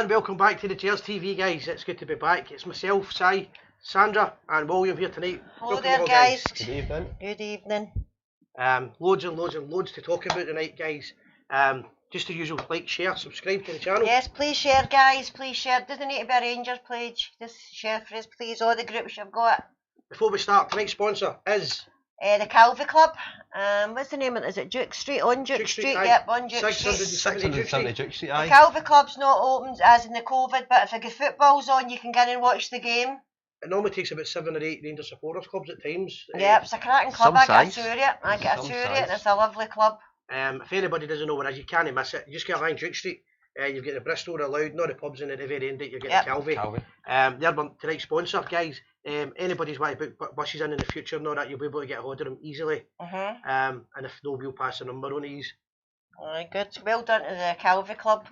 and welcome back to the Gers TV, guys. It's good to be back. It's myself, Si, Sandra, and William here tonight. Hello Welcome there, all, guys. Good evening. Good evening. Loads and loads and loads to talk about tonight, guys. Just the usual, like, share, subscribe to the channel. Yes, please share, guys. Please share. Doesn't need to be a Rangers page. Just share for us, please. All the groups you've got. Before we start, tonight's sponsor is The Calvi Club. What's the name of it? Is it Duke Street? On Duke Street? aye. Yep, on Duke Street. 670 Duke Street, The aye. Calvi Club's not open as in the COVID, but if the football's on, you can get in and watch the game. It normally takes about 7 or 8 Rangers supporters clubs at times. Yep, it's a cracking club. some I get a size. tour it. I get a Some tour it, size. and it's a lovely club. If anybody doesn't know where it is, you can't miss it. You just get along Duke Street. You've got the Bristol, the Loud, not the pubs in at the very end. You get Yep. the Calvi. They're tonight's sponsor, guys. Anybody's want to book buses in the future and all that, you'll be able to get a hold of them easily. And if no, we'll pass the number on these. Alright, good. Well done to the Calvi Club.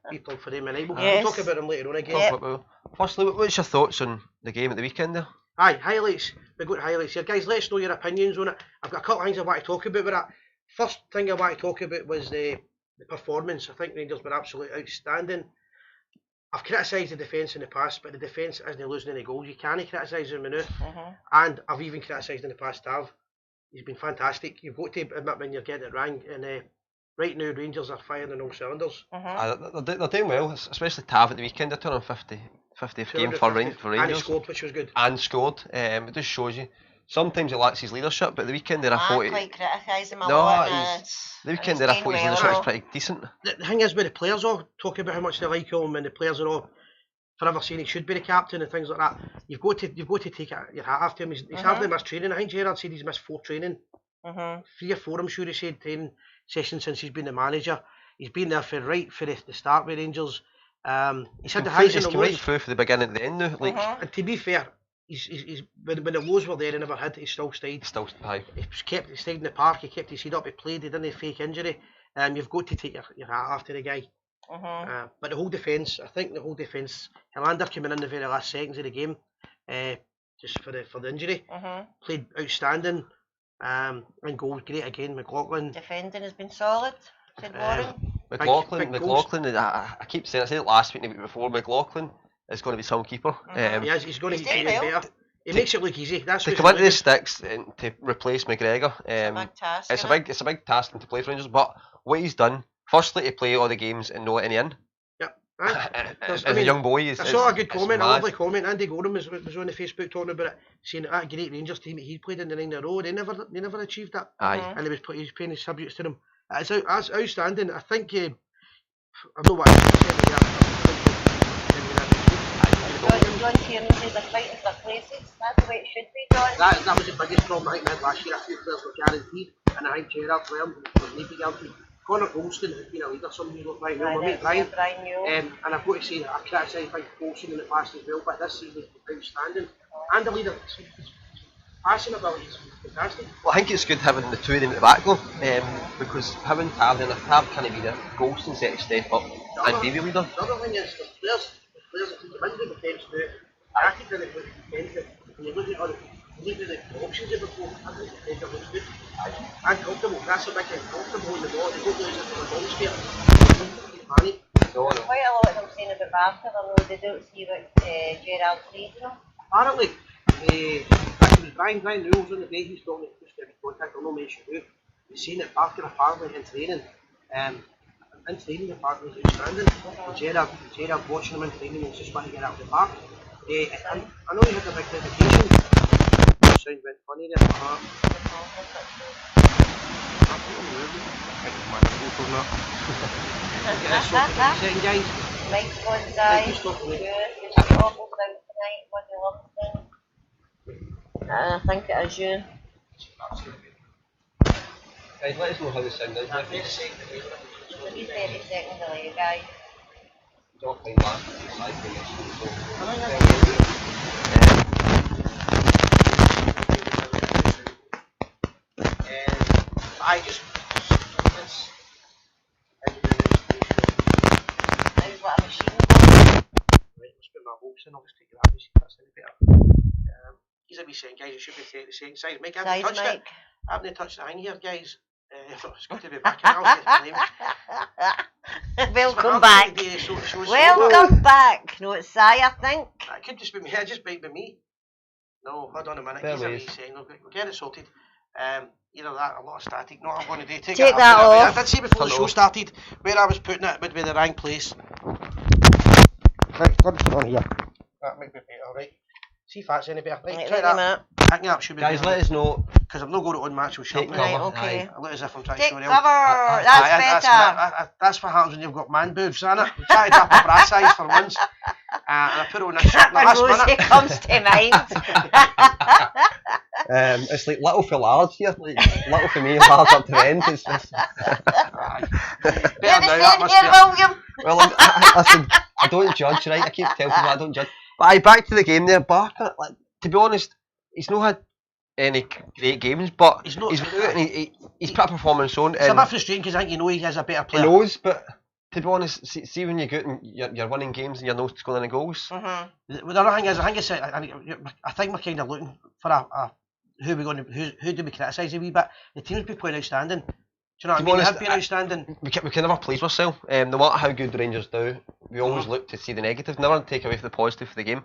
People for them, and we'll Yes. talk about them later on again. Yep. Firstly, what's your thoughts on the game at the weekend there? Aye, highlights. We've got highlights here, guys. Let us know your opinions on it. I've got a couple of things I want to talk about with that. First thing I want to talk about was the performance. I think Rangers were absolutely outstanding. I've criticised the defence in the past, but the defence isn't losing any goals. You can't criticise them now. And I've even criticised in the past Tav. He's been fantastic. You've got to admit when you're getting it wrong. And right now, Rangers are firing on all cylinders. They're doing well, especially Tav at the weekend. They're turning 50th game for Rangers. And he scored, which was good. And scored. It just shows you. Sometimes he lacks his leadership, but the weekend there I thought I quite criticise him a No, lot. the weekend there I thought his leadership was pretty decent. The thing is, with the players all talking about how much they like him, and the players are all forever saying he should be the captain and things like that. You've got to take your hat off to him. He's hardly missed training. I think Gerrard said he's missed 4 training. 3 or 4, I'm sure he said, training sessions since he's been the manager. He's been there for the start with Rangers. He's had the highs and the He's come right lows. through for the beginning to the end now. Like, And to be fair, he's when the lows were there, he never had. He still stayed. still high. He stayed in the park. He kept his head up. He played. He didn't have fake injury. You've got to take your hat off to the guy. But the whole defence, I think Helander came in the very last seconds of the game, just for the injury. Played outstanding. And goal great again. McLaughlin. Defending has been solid, said Warren. McLaughlin, I keep saying, I said it last week and the week before, McLaughlin is going to be some keeper. He's going to He's be doing even well. better. He makes it look easy. That's To what's come into really the sticks and to replace McGregor, Big task, it's innit? a big task to play for Rangers. But what he's done, firstly to play all the games and know it in the end. Yep. As a young boy, I saw a good comment, a lovely comment. Andy Gorham was on the Facebook talking about it, saying that great Rangers team that he played in the 9 in a row, they never achieved that. Aye. And he was paying his tributes to them. It's outstanding. I think I know what I said. John Tiernan says they're fighting for places. That's the way it should be, John. That was the biggest problem I think we had last year. A few players were guaranteed, and I think Gerrard learned from need to guarantee. Connor Golston has been a leader. Somebody like Brian Newell, my mate Brian. And I've got to say that I criticised Frank Golston in the past as well, but this season he's outstanding. And the leader, his passing ability is fantastic. Well, I think it's good having the two of them at the back though, because having Tav and if Tav can't be there, Golston's set to step up and be the leader. The other thing is the players that can come into the defence do it. I think that it would defend it. When you look at the options you've got, I think the defender looks good. And comfortable. That's a big thing. Comfortable in the ball. They don't lose it from a ball sphere. Panic. Quite a lot of them saying about Barker, although they don't see what Gerrard's reading them. Apparently, Brian Newell's on the day he's talking to just every contact, I'll not mention who. He's saying that Barker apparently in training, the park was outstanding. Gerrard watching him in training and just want to get out of the park. I know he had a big dedication. Sound went funny there. Second, guys. Mike's one's eye. Just talk to me. Good. You're awful out tonight. What do you love? I think it is you. Guys, let us know how the sound is. It'll be 30 seconds delay, guys. I just How's what a machine? right, let's put my hopes in, I'll just take your average, that's any better. He's a wee second, guys, it should be 30 seconds. Size Mike, I haven't touched it. I haven't touched the thing here, guys. It's good to be back. I'll get blamed. Welcome back. Welcome back. No, it's Si, I think. It could just be me. It just might be me. No, hold on a minute. He's a wee saying. We'll get it sorted. Either that, a lot of static. No, I'm going to do. Take that off. I did see before the show started where I was putting it would be the wrong place. Right, turn it on here. That might be better, right? See if that's any better. Right, try that. Hang up, should be Guys, better. let us know. Because I'm not going to unmatch with Shelton. Right, okay. I look as if I'm trying Take to show you. cover. That's better. That's what happens when you've got man boobs, isn't it? I'm trying to tap a brass size for once. And I put on a shirt in the last Rosie minute. comes to mind. It's like little for large here. Like, little for me, large up to the end. It's just... You're the same here, William. Well, listen, I don't judge, right? I keep telling people I don't judge. But back to the game there, Barker. Like, to be honest, he's not had any great games, but he's been out and he's put a performance on. It's a bit frustrating because I think you know he has a better player. He knows, but to be honest, see when you go out and you're winning games and you're not scoring any goals. The other thing is, I think we're kind of looking for who do we criticise a wee bit. The team's been playing outstanding. Do you know what I mean? They have been outstanding. We can never please ourselves. No matter how good the Rangers do, we always look to see the negative, never take away from the positive for the game.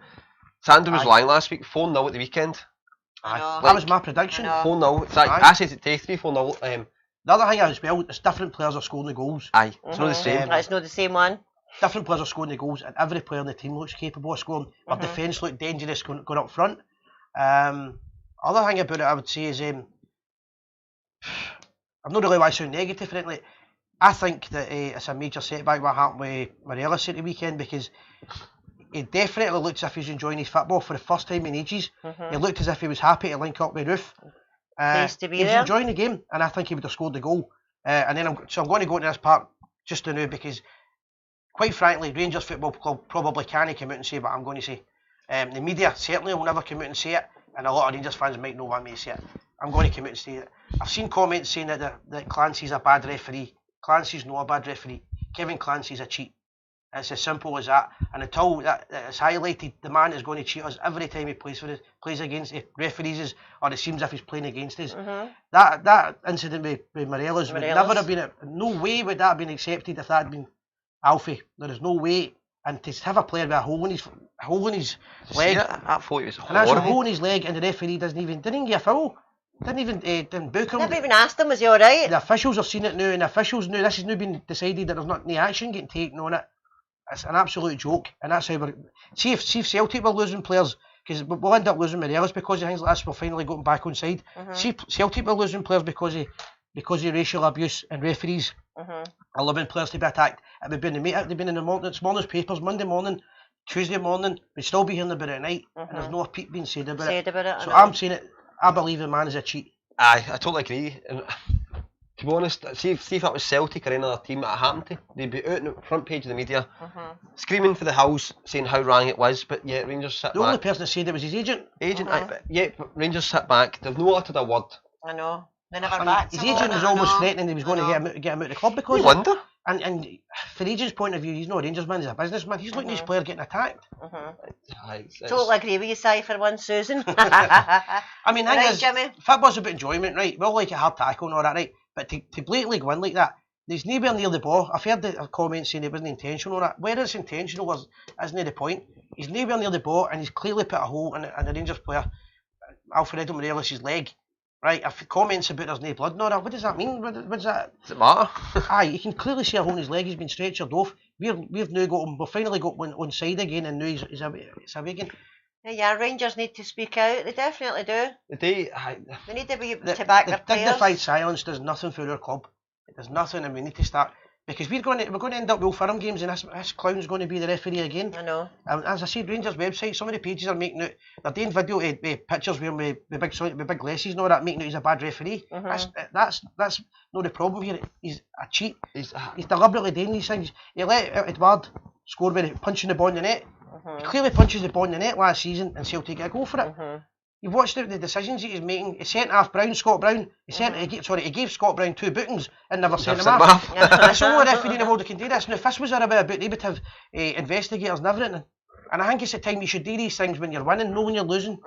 Sandy was lying last week, 4-0 at the weekend. That was my prediction. 4-0. I said it takes 3-4-0. The other thing as well, it's different players are scoring the goals. Aye, it's not the same. It's not the same one. Different players are scoring the goals, and every player in the team looks capable of scoring. Our defence looked dangerous going up front. Other thing about it, I would say is, I'm not really want to sound negative, frankly. I think that it's a major setback what happened with Morelos at the weekend, because he definitely looks as if he's enjoying his football for the first time in ages. He looked as if he was happy to link up with Roof. He was enjoying the game, and I think he would have scored the goal. And then I'm going to go into this part just now because, quite frankly, Rangers Football Club probably can't come out and say what I'm going to say. The media certainly will never come out and say it, and a lot of Rangers fans might know what I may say it. I'm going to come out and say it. I've seen comments saying that Clancy's a bad referee. Clancy's not a bad referee. Kevin Clancy's a cheat. It's as simple as that. And until that is highlighted, the man is going to cheat us every time he plays against the referees, or it seems as if he's playing against us. That incident with Morelos would never have been. No way would that have been accepted if that had been Alfie. There is no way. And to have a player with a hole in his leg, I thought it was and that's a hole in his leg, and the referee didn't give a foul. Didn't book him. Never even asked him, was he alright? The officials have seen it now, and the officials now, this has now been decided that there's not any action getting taken on it. It's an absolute joke, and that's how we're... See if Celtic were losing players, because we'll end up losing Morelos because of things like this, we're finally going back on side. See if Celtic were losing players because of racial abuse and referees, allowing players to be attacked. It would be in the morning's papers, Monday morning, Tuesday morning, we'd still be hearing about it at night, and there's no peep being said about it. So I'm saying it, I believe the man is a cheat. Aye, I totally agree. And to be honest, see if that was Celtic or any other team that it happened to, they'd be out on the front page of the media, screaming for the house, saying how wrong it was, but yet Rangers sit back. The only person that said it was his agent. But Rangers sit back, they've not uttered a word. I know. They never backed his agent was almost threatening he was going to get him out of the club because... I wonder. And from the agent's point of view, he's not a Rangers man, he's a businessman. He's looking at his player getting attacked. Totally agree with you, Si, for one, Susan. I mean, right, Jimmy? Football's about enjoyment, right? We all like a hard tackle and all that, right? But to blatantly go in like that, there's nowhere near the ball. I've heard the comments saying it wasn't intentional. That whether it's intentional isn't the point. He's nowhere near the ball, and he's clearly put a hole in the Rangers player, Alfredo Morelos' leg. Right, if comments about there's no blood and all that, what does that mean? What does that... Does it matter? Aye, you can clearly see a hole in his leg, he's been stretchered off. We've now got him, we've finally got one on side again, and now he's away again. Yeah, Rangers need to speak out, they definitely do. They need to be to back their players. Dignified silence does nothing for our club. It does nothing, and we need to start... Because we're going to end up with Will Firm games, and this clown's going to be the referee again. I know. As I said, Rangers website, some of the pages are making out, they're doing video pictures with big glasses and all that, making out he's a bad referee. That's not the problem here. He's a cheat. He's deliberately doing these things. He let Edward score with punching the ball in the net. He clearly punches the ball in the net last season, and Celtic get a goal for it. You've watched the decisions that he's making. He sent off Scott Brown. He gave Scott Brown 2 bookings and never sent him off. It's the only referee in the world that can do this. Now, if this was about, they would have investigators and everything. And I think it's the time you should do these things when you're winning, not when you're losing.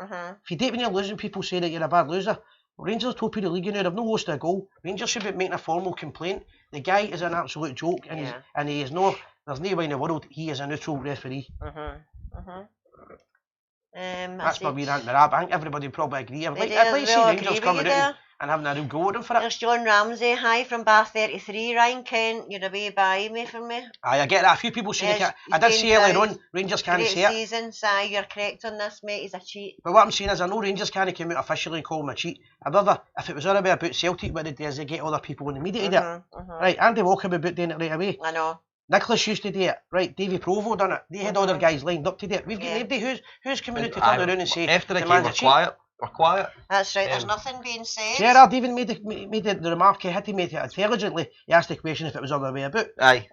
If you do it when you're losing, people say that you're a bad loser. Rangers are top of the league now. They've no hosted a goal. Rangers should be making a formal complaint. The guy is an absolute joke, and he is no. There's no way in the world he is a neutral referee. That's my wee rant with that. I think everybody would probably agree. I'd like to see Rangers coming out and having a real go at them for it. There's John Ramsey, hi from Bar 33. Ryan Kent, you're away by me from me. Aye, I get that. A few people saying I did say earlier on, Rangers can't say it. Season, Si, you're correct on this, mate. He's a cheat. But what I'm saying is, I know Rangers can't come out officially and call him a cheat. However, if it was all about Celtic, what they do is they get other people in the media to do it. Right, Andy Walker would be doing it right away. I know. Nicholas used to do it. Right, Davy Provo done it. They had other guys lined up to do it. We've got nobody who's coming out to turn around and say after the game we're quiet. That's right, there's nothing being said. Gerard even made the remark, he had to make it intelligently. He asked the question if it was other way about. Aye.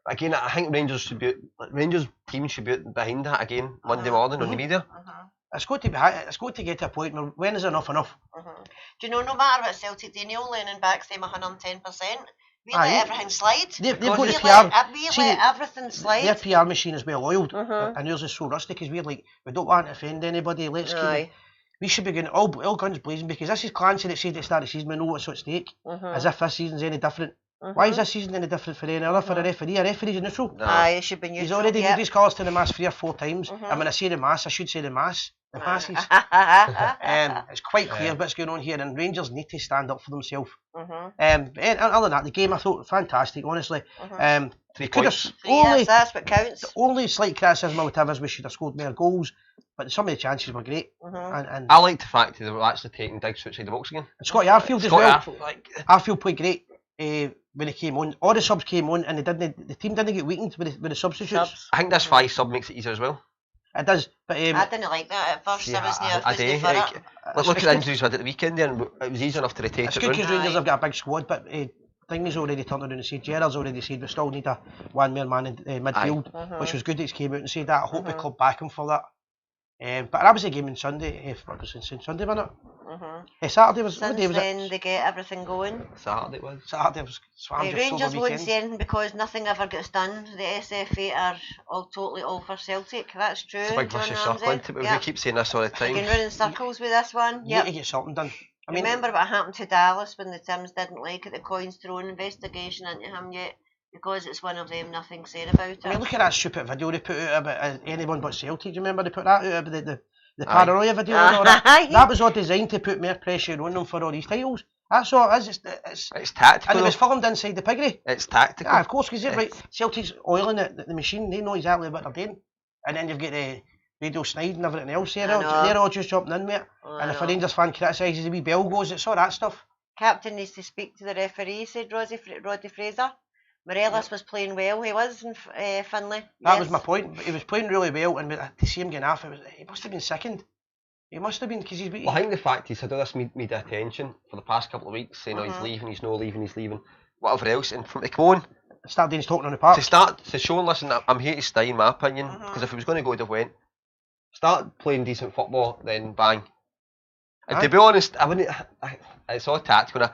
Again, I think Rangers team should be behind that again Monday morning on the media. It's got to get to a point where when is enough? Do you know, no matter what Celtic do, Neil Lennon backs them 110%. We let everything slide. They've got the PR. We let everything slide. Their PR machine is well oiled, and yours is so rusty because we're like, we don't want to offend anybody. Let's keep. We should be going all guns blazing because this is Clancy that said at the start of the season we know what's at stake. As if this season's any different. Why is this season any different for any other? For a referee? A referee's neutral. Aye, it should be neutral. He's already did his colours to the mass 3 or 4 times. And when I say the mass, I should say the mass. The masses. It's quite clear what's going on here, and Rangers need to stand up for themselves. And other than that, the game I thought fantastic, honestly. 3 points. That's what counts. The only slight criticism I would have is we should have scored more goals, but some of the chances were great. And I liked the fact that they were actually taking digs outside the box again. And Scotty Arfield as well. Arfield played great when he came on. All the subs came on, and the team didn't get weakened with the substitutes. I think this 5 sub makes it easier as well. It does, but I didn't like that at first. I was Let's look at the injuries we had at the weekend there, and it was easy enough to rotate it. It's good because Rangers have got a big squad, but Thingy's already turned around and said, Gerard's already said we still need a one more man in midfield, which was good that he came out and said that. I hope the club back him for that. But that was a game on Sunday. Sunday, wasn't it? Saturday was. Since then they get everything going. Saturday was. Rangers won't say anything because nothing ever gets done. The SFA are totally all for Celtic. That's true. It's a big vicious circle, isn't it? We keep saying this all the time. You can run in circles with this one. You need to get something done. I mean, remember what happened to Dallas when the Tims didn't like it? The coins thrown investigation into him yet. Because it's one of them, nothing said about it. I mean, look at that stupid video they put out about anyone but Celtic. Do you remember they put that out about the paranoia video and all that? That was all designed to put more pressure on them for all these titles. That's all it is. It's tactical. And it was filmed inside the piggery. It's tactical. Yeah, of course, because right, Celtic's oiling the machine. They know exactly what they're doing. And then you've got the radio snide and everything else there. They're all just jumping in, mate. And if a Rangers fan criticises the wee bell goes, it's all that stuff. Captain needs to speak to the referee, said Roddy Fraser. Morelos was playing well. He was in Finlay. That was my point. He was playing really well, and to see him getting off, he must have been sickened. He must have been because he's. Well, I think the fact he's had all this media attention for the past couple of weeks, saying he's leaving, he's not leaving, he's leaving, whatever else, and from the come start doing his talking on the park. To show him, listen, I'm here to stay, in my opinion, because if he was going to go, he'd have went. Start playing decent football, then bang. And to be honest, I wouldn't. It's all tactical.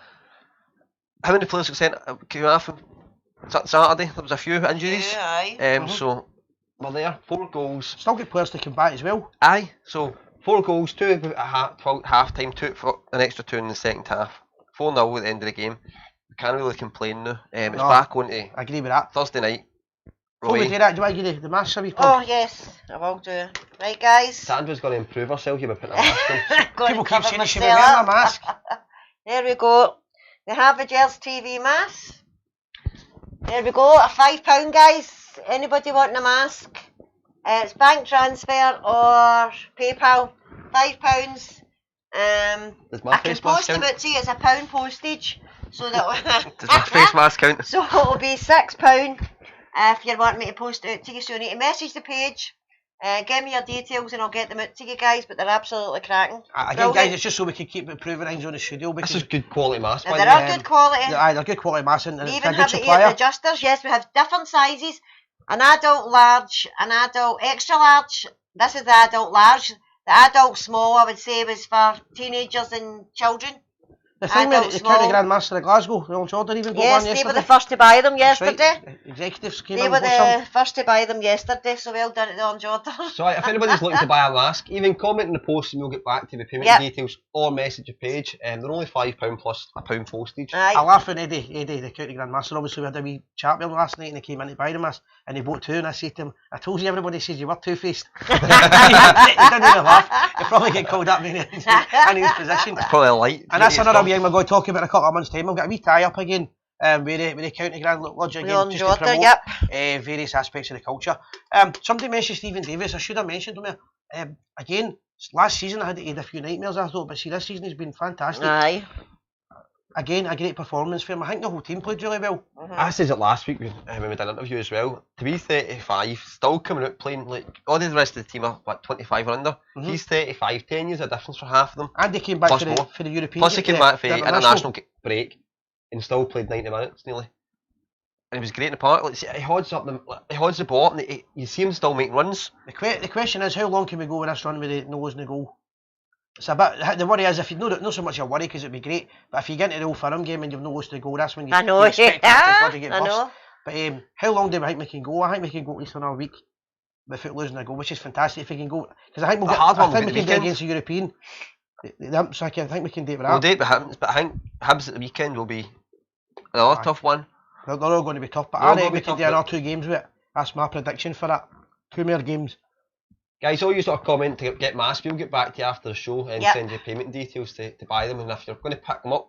How many players got sent? Came off Saturday. There was a few injuries. So we're there. 4 goals. Still get players to come back as well. Aye. So 4 goals, 2 at half time, 2 for an extra 2 in the second half. 4-0 at the end of the game. We can't really complain now. It's back on to. I agree with that. Thursday night. Before we do that, do I give you the mask a wee plug? Oh yes, I will do. Right guys. Sandra's going to improve herself here by putting a mask on. People keep saying she should be wearing a mask. There we go. We have a Gers TV mask. There we go, a £5 guys. Anybody wanting a mask? It's bank transfer or PayPal. £5. I can post them out to you as a £1 postage. So that does my face mask count? So it'll be £6 if you want me to post it out to you. So you need to message the page. Give me your details and I'll get them out to you guys, but they're absolutely cracking. Again guys, it's just so we can keep improving things on the studio. This is good quality masks. They are good quality. They're good quality masks and we even have the adjusters. Yes, we have different sizes. An adult large, an adult extra large. This is the adult large. The adult small I would say was for teenagers and children. The thing adult with the County small. Grandmaster of Glasgow, the old Jordan even got Yes, one they yesterday. were the first to buy them That's right. yesterday. The executives came They in were and bought some. the first to buy them yesterday, so well done to the Orange Order. So if anybody's looking to buy a mask, even comment in the post and we'll get back to the payment Yep. details or message a page. They're only £5 plus £1 postage. I Aye. laugh when Eddie, the County Grandmaster, obviously we had a wee chat with him last night and he came in to buy them us and he bought two and I said to him, I told you everybody says you were two-faced. He didn't even laugh. He'll probably get called up in his position. It's probably a light. And that's another thing we're going to talk about in a couple of months' time. We've got a wee tie-up again with the County Grand Lodge again, Orange just to Order, promote yep. various aspects of the culture. Somebody mentioned Stephen Davis. I should have mentioned him. Again, last season I had a few nightmares, I thought, but see, this season he's been fantastic. Aye. Again, a great performance for him. I think the whole team played really well. I said it last week when we did an interview as well. To be 35, still coming out playing like all the rest of the team are 25 or under. He's 35, 10 years a difference for half of them. And he came back Plus for the more. European. Plus he came back for the international break and still played 90 minutes nearly. And he was great in the park. Like, see, he holds the ball and you see him still making runs. The question is, how long can we go with this run with the nose in the goal? It's a bit. The worry is if you not so much a worry because it'd be great, but if you get into the Old Firm game and you've no lost the goal, that's when you, I know, you expect yeah, to get I burst. know. But how long do we think we can go? I think we can go at least another week without losing a goal, which is fantastic if we can go. Because I think we'll hard one I think we will be can the get weekend. against the European. So I think we can do it with that. We'll do it with Hibs, but I think Hibs at the weekend will be another tough one. They're all going to be tough, but They're I all think gonna we be can tough, do but- another 2 games with it. That's my prediction for that. 2 more games. Guys, all you sort of comment to get masks, we'll get back to you after the show and Yep. send you payment details to buy them. And if you're going to pick them up,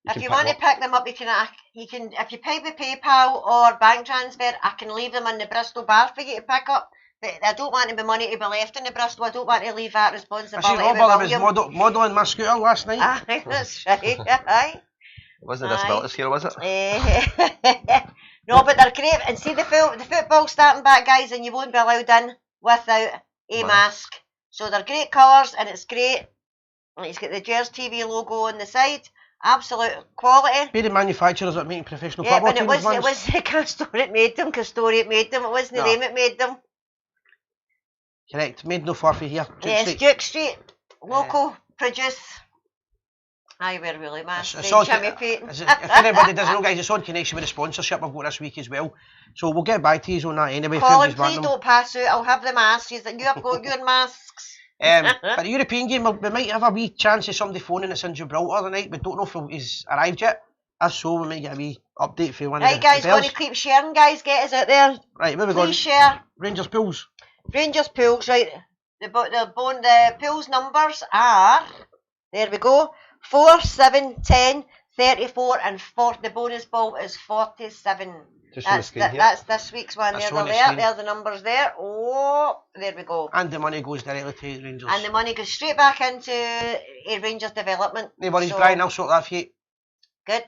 If you want to pick them up, you can. If you pay with PayPal or bank transfer, I can leave them in the Bristol bar for you to pick up. But I don't want the money to be left in the Bristol. I don't want to leave that I see responsibility with Robert was William. modelling my scooter last night. Aye, that's right. Aye. It wasn't a disability scale, was it? No, but they're great. And see the football starting back, guys, and you won't be allowed in without a mask. So they're great colours, and it's great. It's got the Gers TV logo on the side. Absolute quality. Be the manufacturers that make professional Yeah, football but teams. it was Castor that made them. It wasn't No. them that made them. Correct. Made no far from here. Yes, Duke Street, local produce. Aye, we're really It's massive. on, Jimmy Payton. if anybody doesn't know, guys, it's on connection with the sponsorship I've got this week as well. So we'll get back to you on that anyway. Colin, Found us please don't pass out. I'll have the masks. You have got your masks. But the European game, we might have a wee chance of somebody phoning us in Gibraltar tonight. We don't know if he's arrived yet. If so, we might get a wee update for one Right, of guys, the want bells. to keep sharing, guys. Get us out there. Right, where we going? Please share. Rangers Pools. Rangers pools, right. The pools numbers are, there we go, 4, 7, 10, 34 and 40. The bonus ball is 47. Just on the screen here. That's this week's one. That's There, on the they're there. screen. There's the numbers there. Oh, there we go. And the money goes directly to Rangers. And the money goes straight back into Rangers development. No worries, So, Brian, I'll sort that for you. Good.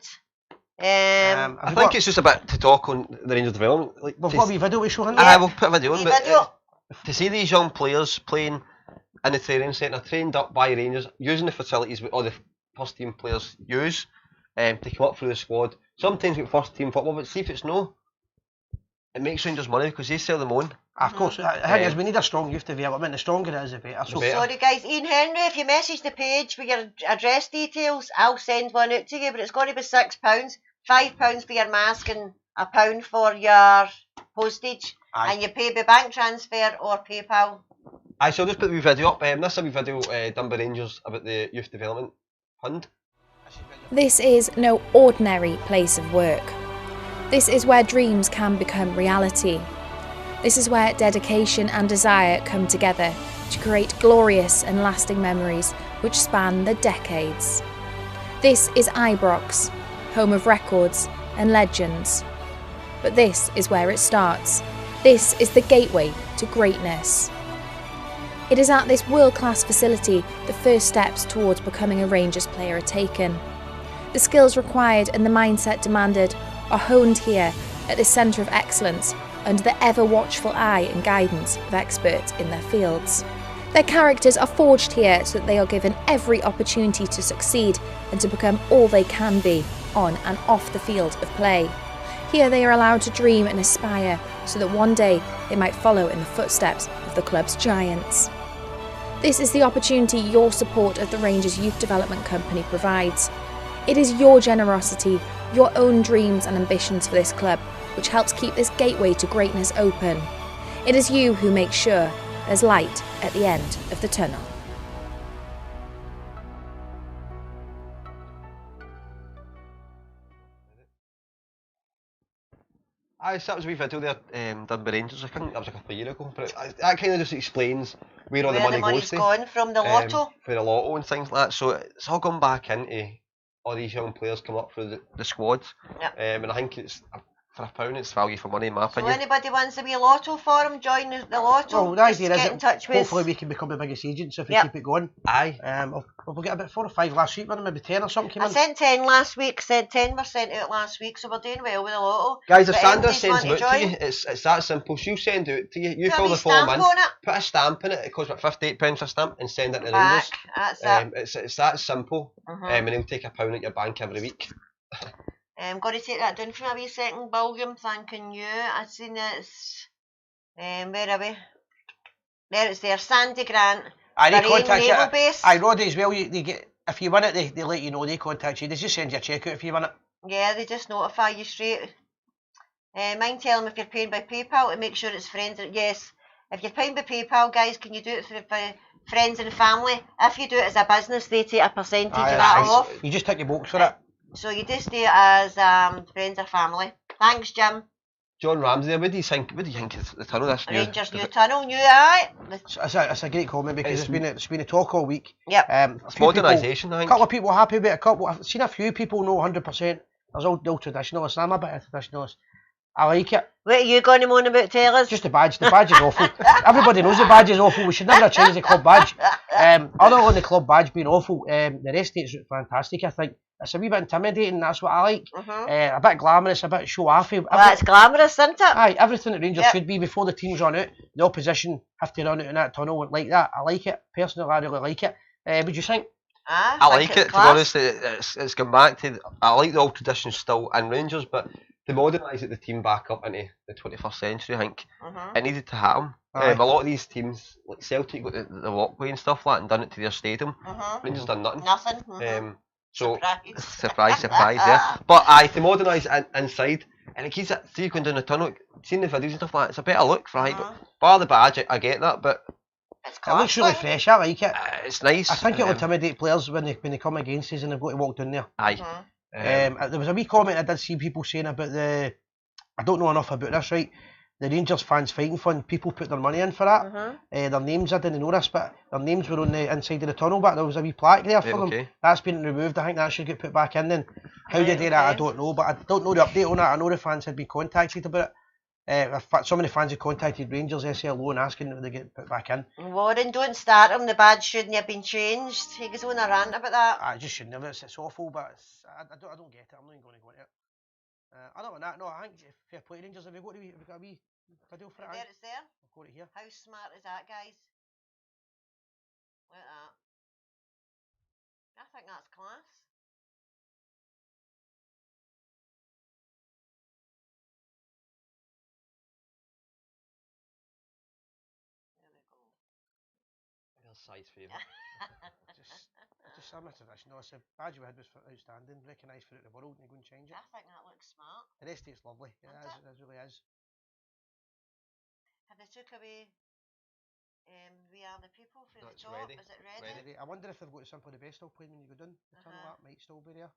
I think it's just a bit to talk on the Rangers development. Like, We've to got a wee video we show him. I will put a video on, wee but video. to see these young players playing in the training centre, trained up by Rangers, using the facilities all the first team players use to come up through the squad. Sometimes with first team football, but see if it's no, it makes Rangers money because they sell them on. Of course, the thing is, we need a strong youth development. The stronger it is, the better. So, better. Sorry guys, Ian Henry, if you message the page with your address details, I'll send one out to you, but it's going to be £6, £5 for your mask and £1 for your postage. Aye. And you pay by bank transfer or PayPal. I shall just put the wee video up. This is a wee video done by Rangers about the youth development fund. This is no ordinary place of work. This is where dreams can become reality. This is where dedication and desire come together to create glorious and lasting memories which span the decades. This is Ibrox, home of records and legends. But this is where it starts. This is the gateway to greatness. It is at this world-class facility the first steps towards becoming a Rangers player are taken. The skills required and the mindset demanded are honed here at the centre of excellence under the ever-watchful eye and guidance of experts in their fields. Their characters are forged here so that they are given every opportunity to succeed and to become all they can be on and off the field of play. Here they are allowed to dream and aspire so that one day they might follow in the footsteps of the club's giants. This is the opportunity your support of the Rangers Youth Development Company provides. It is your generosity, your own dreams and ambitions for this club, which helps keep this gateway to greatness open. It is you who make sure there's light at the end of the tunnel. Aye, so that was a wee video there done by Rangers. I think that was a couple of years ago. But that kind of just explains where all the money goes money's to. gone from the lotto. For the lotto and things like that. So it's all gone back into all these young players coming up through the squads. Yep. And I think it's, for £1, it's value for money in my So opinion. anybody wants a wee lotto for him, join the lotto. Well, the idea Just is get in touch with hopefully we can become the biggest agents if we Yep. keep it going. Aye. We'll get about 4 or 5 last week, maybe 10 or something came I in. sent 10 last week, said 10 were sent out last week, so we're doing well with the lotto. Guys, if But Sandra anybody's sends want them to out to join, you, it's that simple. She'll send it out to you. You put a fill wee the form stamp in, on it. put a stamp in it. It costs about £58 for a stamp, and send it to Back. Rangers. That's it. It's that simple. Mhm. And they'll take £1 at your bank every week. I'm going to take that down for a wee second, William. Thanking you. I've seen it's. Where are we? There it's there. Sandy Grant. Aye, they Marine contact you. Naval Base. Aye, Roddy as well. They get, if you win it, they let you know. They contact you. They just send you a cheque out if you win it. Yeah, they just notify you straight. Mind tell them if you're paying by PayPal to make sure it's friends. Yes, if you're paying by PayPal, guys, can you do it for friends and family? If you do it as a business, they take a percentage of that off. You just tick your box for it. So you just do it as friends or family. Thanks, Jim. John Ramsey, what do you think of the tunnel this year? Rangers new tunnel, new eye. It's a great comment because it's been a talk all week. Yep. It's modernisation, I A think. couple of people happy with it. I've seen a few people know 100%. There's all traditionalists. I'm a bit of a traditionalist. I like it. What are you going to moan about, tell us? Just the badge. The badge is awful. Everybody knows the badge is awful. We should never have changed the club badge. Other than the club badge being awful, the rest of it's fantastic. I think it's a wee bit intimidating. That's what I like. A bit glamorous, a bit show-offy. That's glamorous, isn't it? Aye, everything that Rangers Yep. should be before the teams run out. The opposition have to run out in that tunnel like that. I like it. Personally, I really like it. What do you think? I like it, to be honest. It's gone back to. I like the old traditions still in Rangers, but to modernise the team back up into the 21st century, I think it needed to happen. A lot of these teams, like Celtic, got the walkway and stuff like that, and done it to their stadium. Rangers done nothing. Nothing. So Surprise. surprise, yeah. But aye, to modernise inside, and it keeps it. See you going down the tunnel, seeing the videos and stuff like that. It's a better look, right? Bar the badge, I get that, but It looks really fresh. I like it. it's nice. I think it'll intimidate players when they come against us and they've got to walk down there. Aye. There was a wee comment I did see people saying about I don't know enough about this, right? The Rangers fans fighting fund, people put their money in for that. Their names, I didn't know this, but their names were on the inside of the tunnel, but there was a wee plaque there for them. That's been removed. I think that should get put back in then. How they do that, I don't know, but I don't know the update on it. I know the fans had been contacted about it. Some of the fans had contacted Rangers SLO and asking that they get put back in. Warren, don't start him. The badge shouldn't have been changed. He goes on a rant about that. I just shouldn't have. It's awful, but I don't get it. I'm not even going to go into it. Other than that, no, I think fair play Rangers. Have we got a wee video for it? There, it's there. I've got it here. How smart is that, guys? Look at that. I think that's class. There we go. There's size favour. Just I'm a traditional. It's a badge we had was outstanding, recognised throughout the world, and you go and change it. I think that looks smart. The rest of it's lovely. It really is. Have they took away We Are the People for the top? Ready. Is it ready? I wonder if they've got something the best of playing when you go down the tunnel. That might still be there.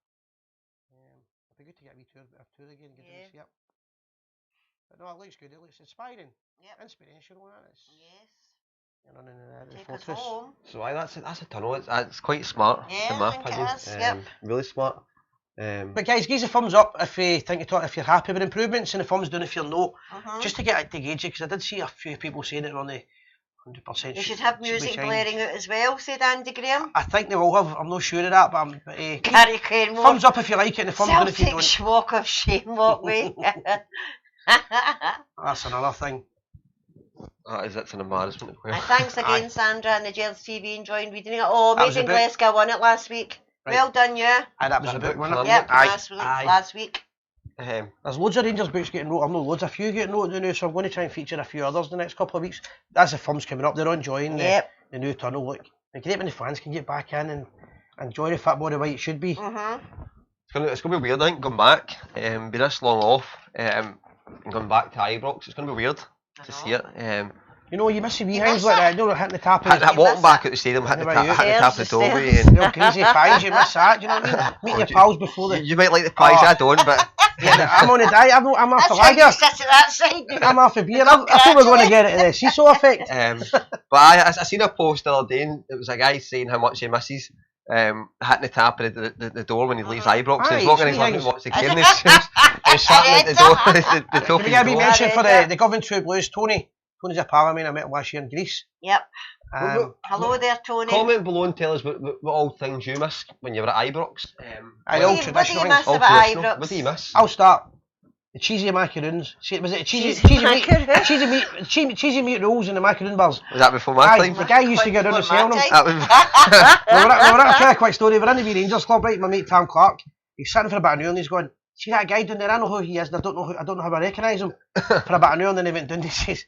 It'd be good to get a wee tour again and get to see it. But no, it looks good. It looks inspiring. Inspirational. Yes. Running in the Take us fortress. home. So aye, that's a tunnel. It's quite smart in my opinion. It is, yep. Really smart. But guys, give us a thumbs up if you think if you're happy with improvements, and a thumbs down if you're not. Just to get it to gauge it, because I did see a few people saying it on the 100%. You should have music blaring out as well, said Andy Graham. I think they will have. I'm not sure of that, but Gary Kenmore. thumbs up if you like it, and a thumbs down if you Celtic don't. walk of shame walkway. That's another thing. That's an embarrassment. Thanks again, Sandra and the Gers TV, enjoying reading it. Oh, That was amazing a book. Glasgow won it last week. Right. Well done, you. Aye, that was That a a book, book, wasn't it? Fernando? Yep, last week. There's loads of Rangers books getting wrote. I know loads, a few getting wrote now, so I'm going to try and feature a few others the next couple of weeks. That's the thumbs coming up. They're enjoying the new tunnel. Look, it's great when the fans can get back in and enjoy the football the way it should be. It's gonna be weird, I think, going back. Be this long off. And going back to Ibrox, it's gonna be weird to see it. You know, you miss the wee hands like that. You know, hitting the tap. Walking back at the stadium, hit the tap of the doorway. Real crazy pies, you miss that. Do you know what I mean? Meet your pals before the. You might like the pies, I don't, but. I'm on a diet. I'm off the lager. I'm off the beer. I think we're going to get it the seesaw effect. But I seen a post the other day, and it was a guy saying how much he misses hitting the tap of the door when he leaves Ibrox. He's walking his husband wants to game. He's slapping at the door. The top. Can we mention for the Coventry Blues, Tony? Tony's a pal of mine. I met him last year in Greece. Yep. Hello there, Tony. Comment below and tell us what old things you miss when you were at Ibrox. Old traditional things. What do you miss? I'll start. The cheesy macaroons. Was it cheesy meat rolls and the macaroon bars? Was that before my time? The guy used to get around and sell them. We're at a quick story. We're in the wee Rangers club, right? My mate Tom Clark. He's sitting for about an hour and he's going, see that guy down there? I know who he is and I don't know how I recognise him. For about an hour and then he went down and he says,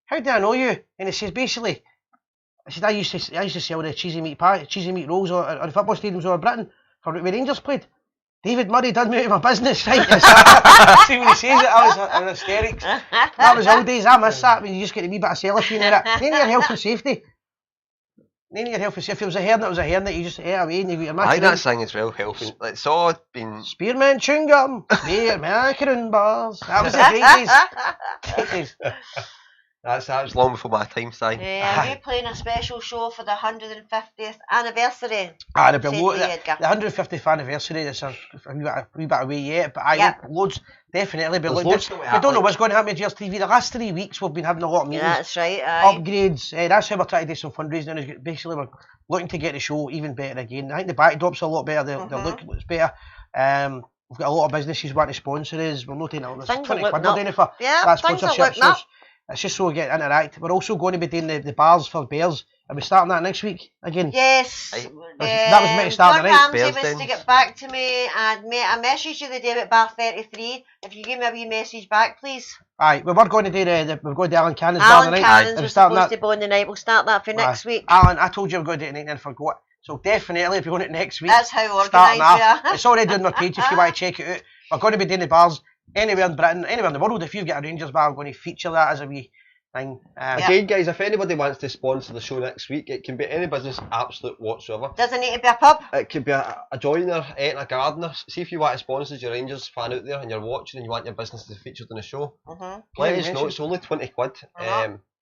how do I know you? And he says basically, I said I used to sell the cheesy meat rolls at the football stadiums over Britain for where Rangers played. David Murray done me out of my business, right? See when he says it, I was in hysterics. That was old days. I miss that when you just get a wee bit of cellophane in it. None of your health and safety. None of your health and safety. If it was a hairnet, it was a hairnet. You just ate away and you got your macaroon. I think that thing as well helping. Like, it's all been spearmint chewing gum, macaroon bars. That was the great days. That was long before my time, Si. Are you playing a special show for the 150th anniversary? The 150th anniversary. It's a wee bit away yet, but loads. Definitely be loads. I don't know what's going to happen with Gers TV. The last 3 weeks we've been having a lot of meetings. That's right. Upgrades. That's how we're trying to do some fundraising. And basically, we're looking to get the show even better again. I think the backdrop's a lot better. The look looks better. We've got a lot of businesses wanting to sponsor us. We're not taking it. There's 20 quid we're doing for that sponsorship. It's just so we get interact. We're also going to be doing the bars for Bears. Are we starting that next week again? Yes. That was meant to start the night. Ramsey was to get back to me and I messaged you the day about bar 33. If you give me a wee message back, please. Aye, we're going to do we're going to Alan Cannon's bar tonight. Alan Cannon's was supposed to be on the night. We'll start that for next week. Alan, I told you we're going to do it tonight and forgot. So definitely, if you want it next week, that's how organised we are. It's already on my page if you want to check it out. We're going to be doing the bars anywhere in Britain, anywhere in the world. If you've got a Rangers bar, we're going to feature that as a wee thing. Again, guys, if anybody wants to sponsor the show next week, it can be any business, absolute whatsoever. Doesn't need to be a pub. It could be a joiner, a gardener. See if you want to sponsor your Rangers fan out there and you're watching and you want your business to be featured on the show. Let us know. It's only 20 quid.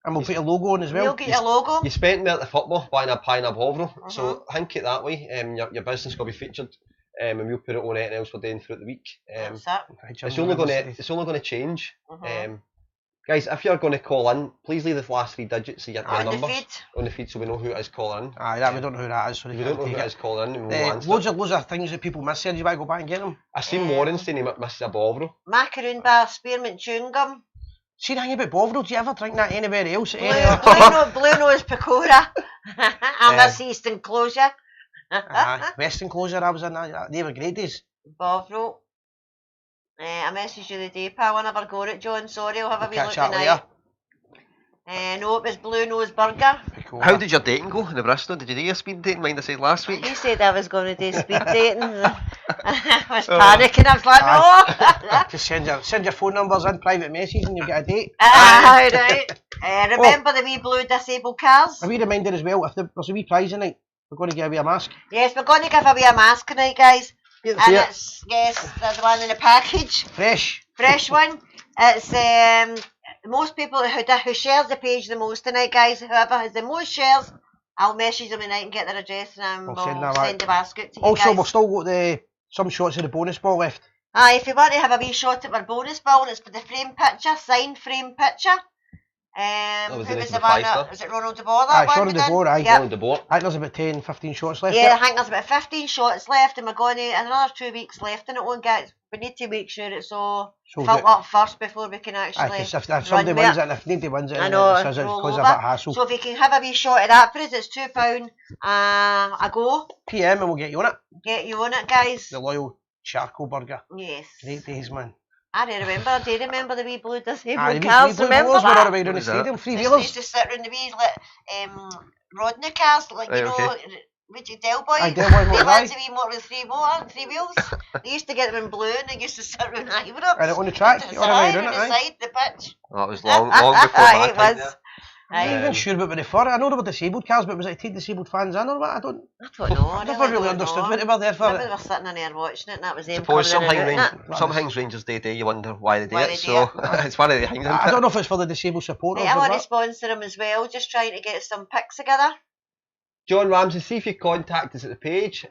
And we'll put a logo on as well. We'll get your logo. You spent me at the football buying a pie and a Bovril, so think it that way. Your business will be featured, and we'll put it on anything else we're doing throughout the week. It's only going to change. Guys, if you're going to call in, please leave the last 3 digits of your numbers on the feed so we know who it is calling in. We don't know who that is. So we don't know who it is calling in. Loads of things that people miss here. Do you want to go back and get them? I seen Warren saying he misses a Bovril. Macaroon bar, spearmint chewing gum. See the thing about Bovril, do you ever drink that anywhere else? Blue Nose Pecora. I miss East Enclosure. West Enclosure, I was in that. They were great days. Bovril. I messaged you the day, pal. I never got it, John. Sorry, I'll have a wee look tonight. No, it was Blue Nose Burger. How did your dating go in the Bristol? Did you do your speed dating? Mind I said last week. He said I was going to do speed dating. I was panicking. I was like, no. Just send your phone numbers in private message and you get a date. Right. Remember the wee blue disabled cars? A wee reminder as well, if there's a wee prize tonight, we're going to give away a mask. Yes, we're going to give away a mask tonight, guys. And it's, there's the one in the package. Fresh one. It's most people who shares the page the most tonight, guys. Whoever has the most shares, I'll message them tonight and get their address and we'll send the basket to you also, guys. we've still got some shots of the bonus ball left. If you want to have a wee shot at our bonus ball, it's for the frame picture, signed frame picture. Who was the one that, was it Ronald de Boer? Ronald de Boer, Ronald de Boer. I think there's about 10, 15 shots left. Yeah, I think there's about 15 shots left and we're going to, another 2 weeks left in it one, guys. We need to make sure it's all filled up first before we can actually if somebody wins it and if nobody wins it, I know, it's cause a bit of hassle. So if you can have a wee shot of that for us, it's £2 a go. PM and we'll get you on it. Get you on it, guys. The loyal charcoal burger. Yes. Great days, man. I do remember the wee blue disabled cars, remember that? Were around in the stadium, 3 wheelers. Used to sit around the wee Rodney cars, like, you know, Would you Del Boys? Aye, Del Boys They motorbike. had a wee motor with three wheels. They used to get them in blue and they used to sit around Ibrox. And on the track, It's on the way aye, round on it, the aye. side, the pitch. That was long before my It time was. there. I'm not even sure what they were for. I know they were disabled cars, but was it to take disabled fans in or what? I don't know. I've never really understood what they were there Maybe they for. were sitting in there watching it and that was them Suppose coming in and out, innit? sometimes Rangers Day you wonder why they do Why it. they do So it. it's one of the things. I don't know if it's for the disabled supporters Right, I or want to what. sponsor them as well, just trying to get some pics together. John Ramsey, see if you contact us at the page.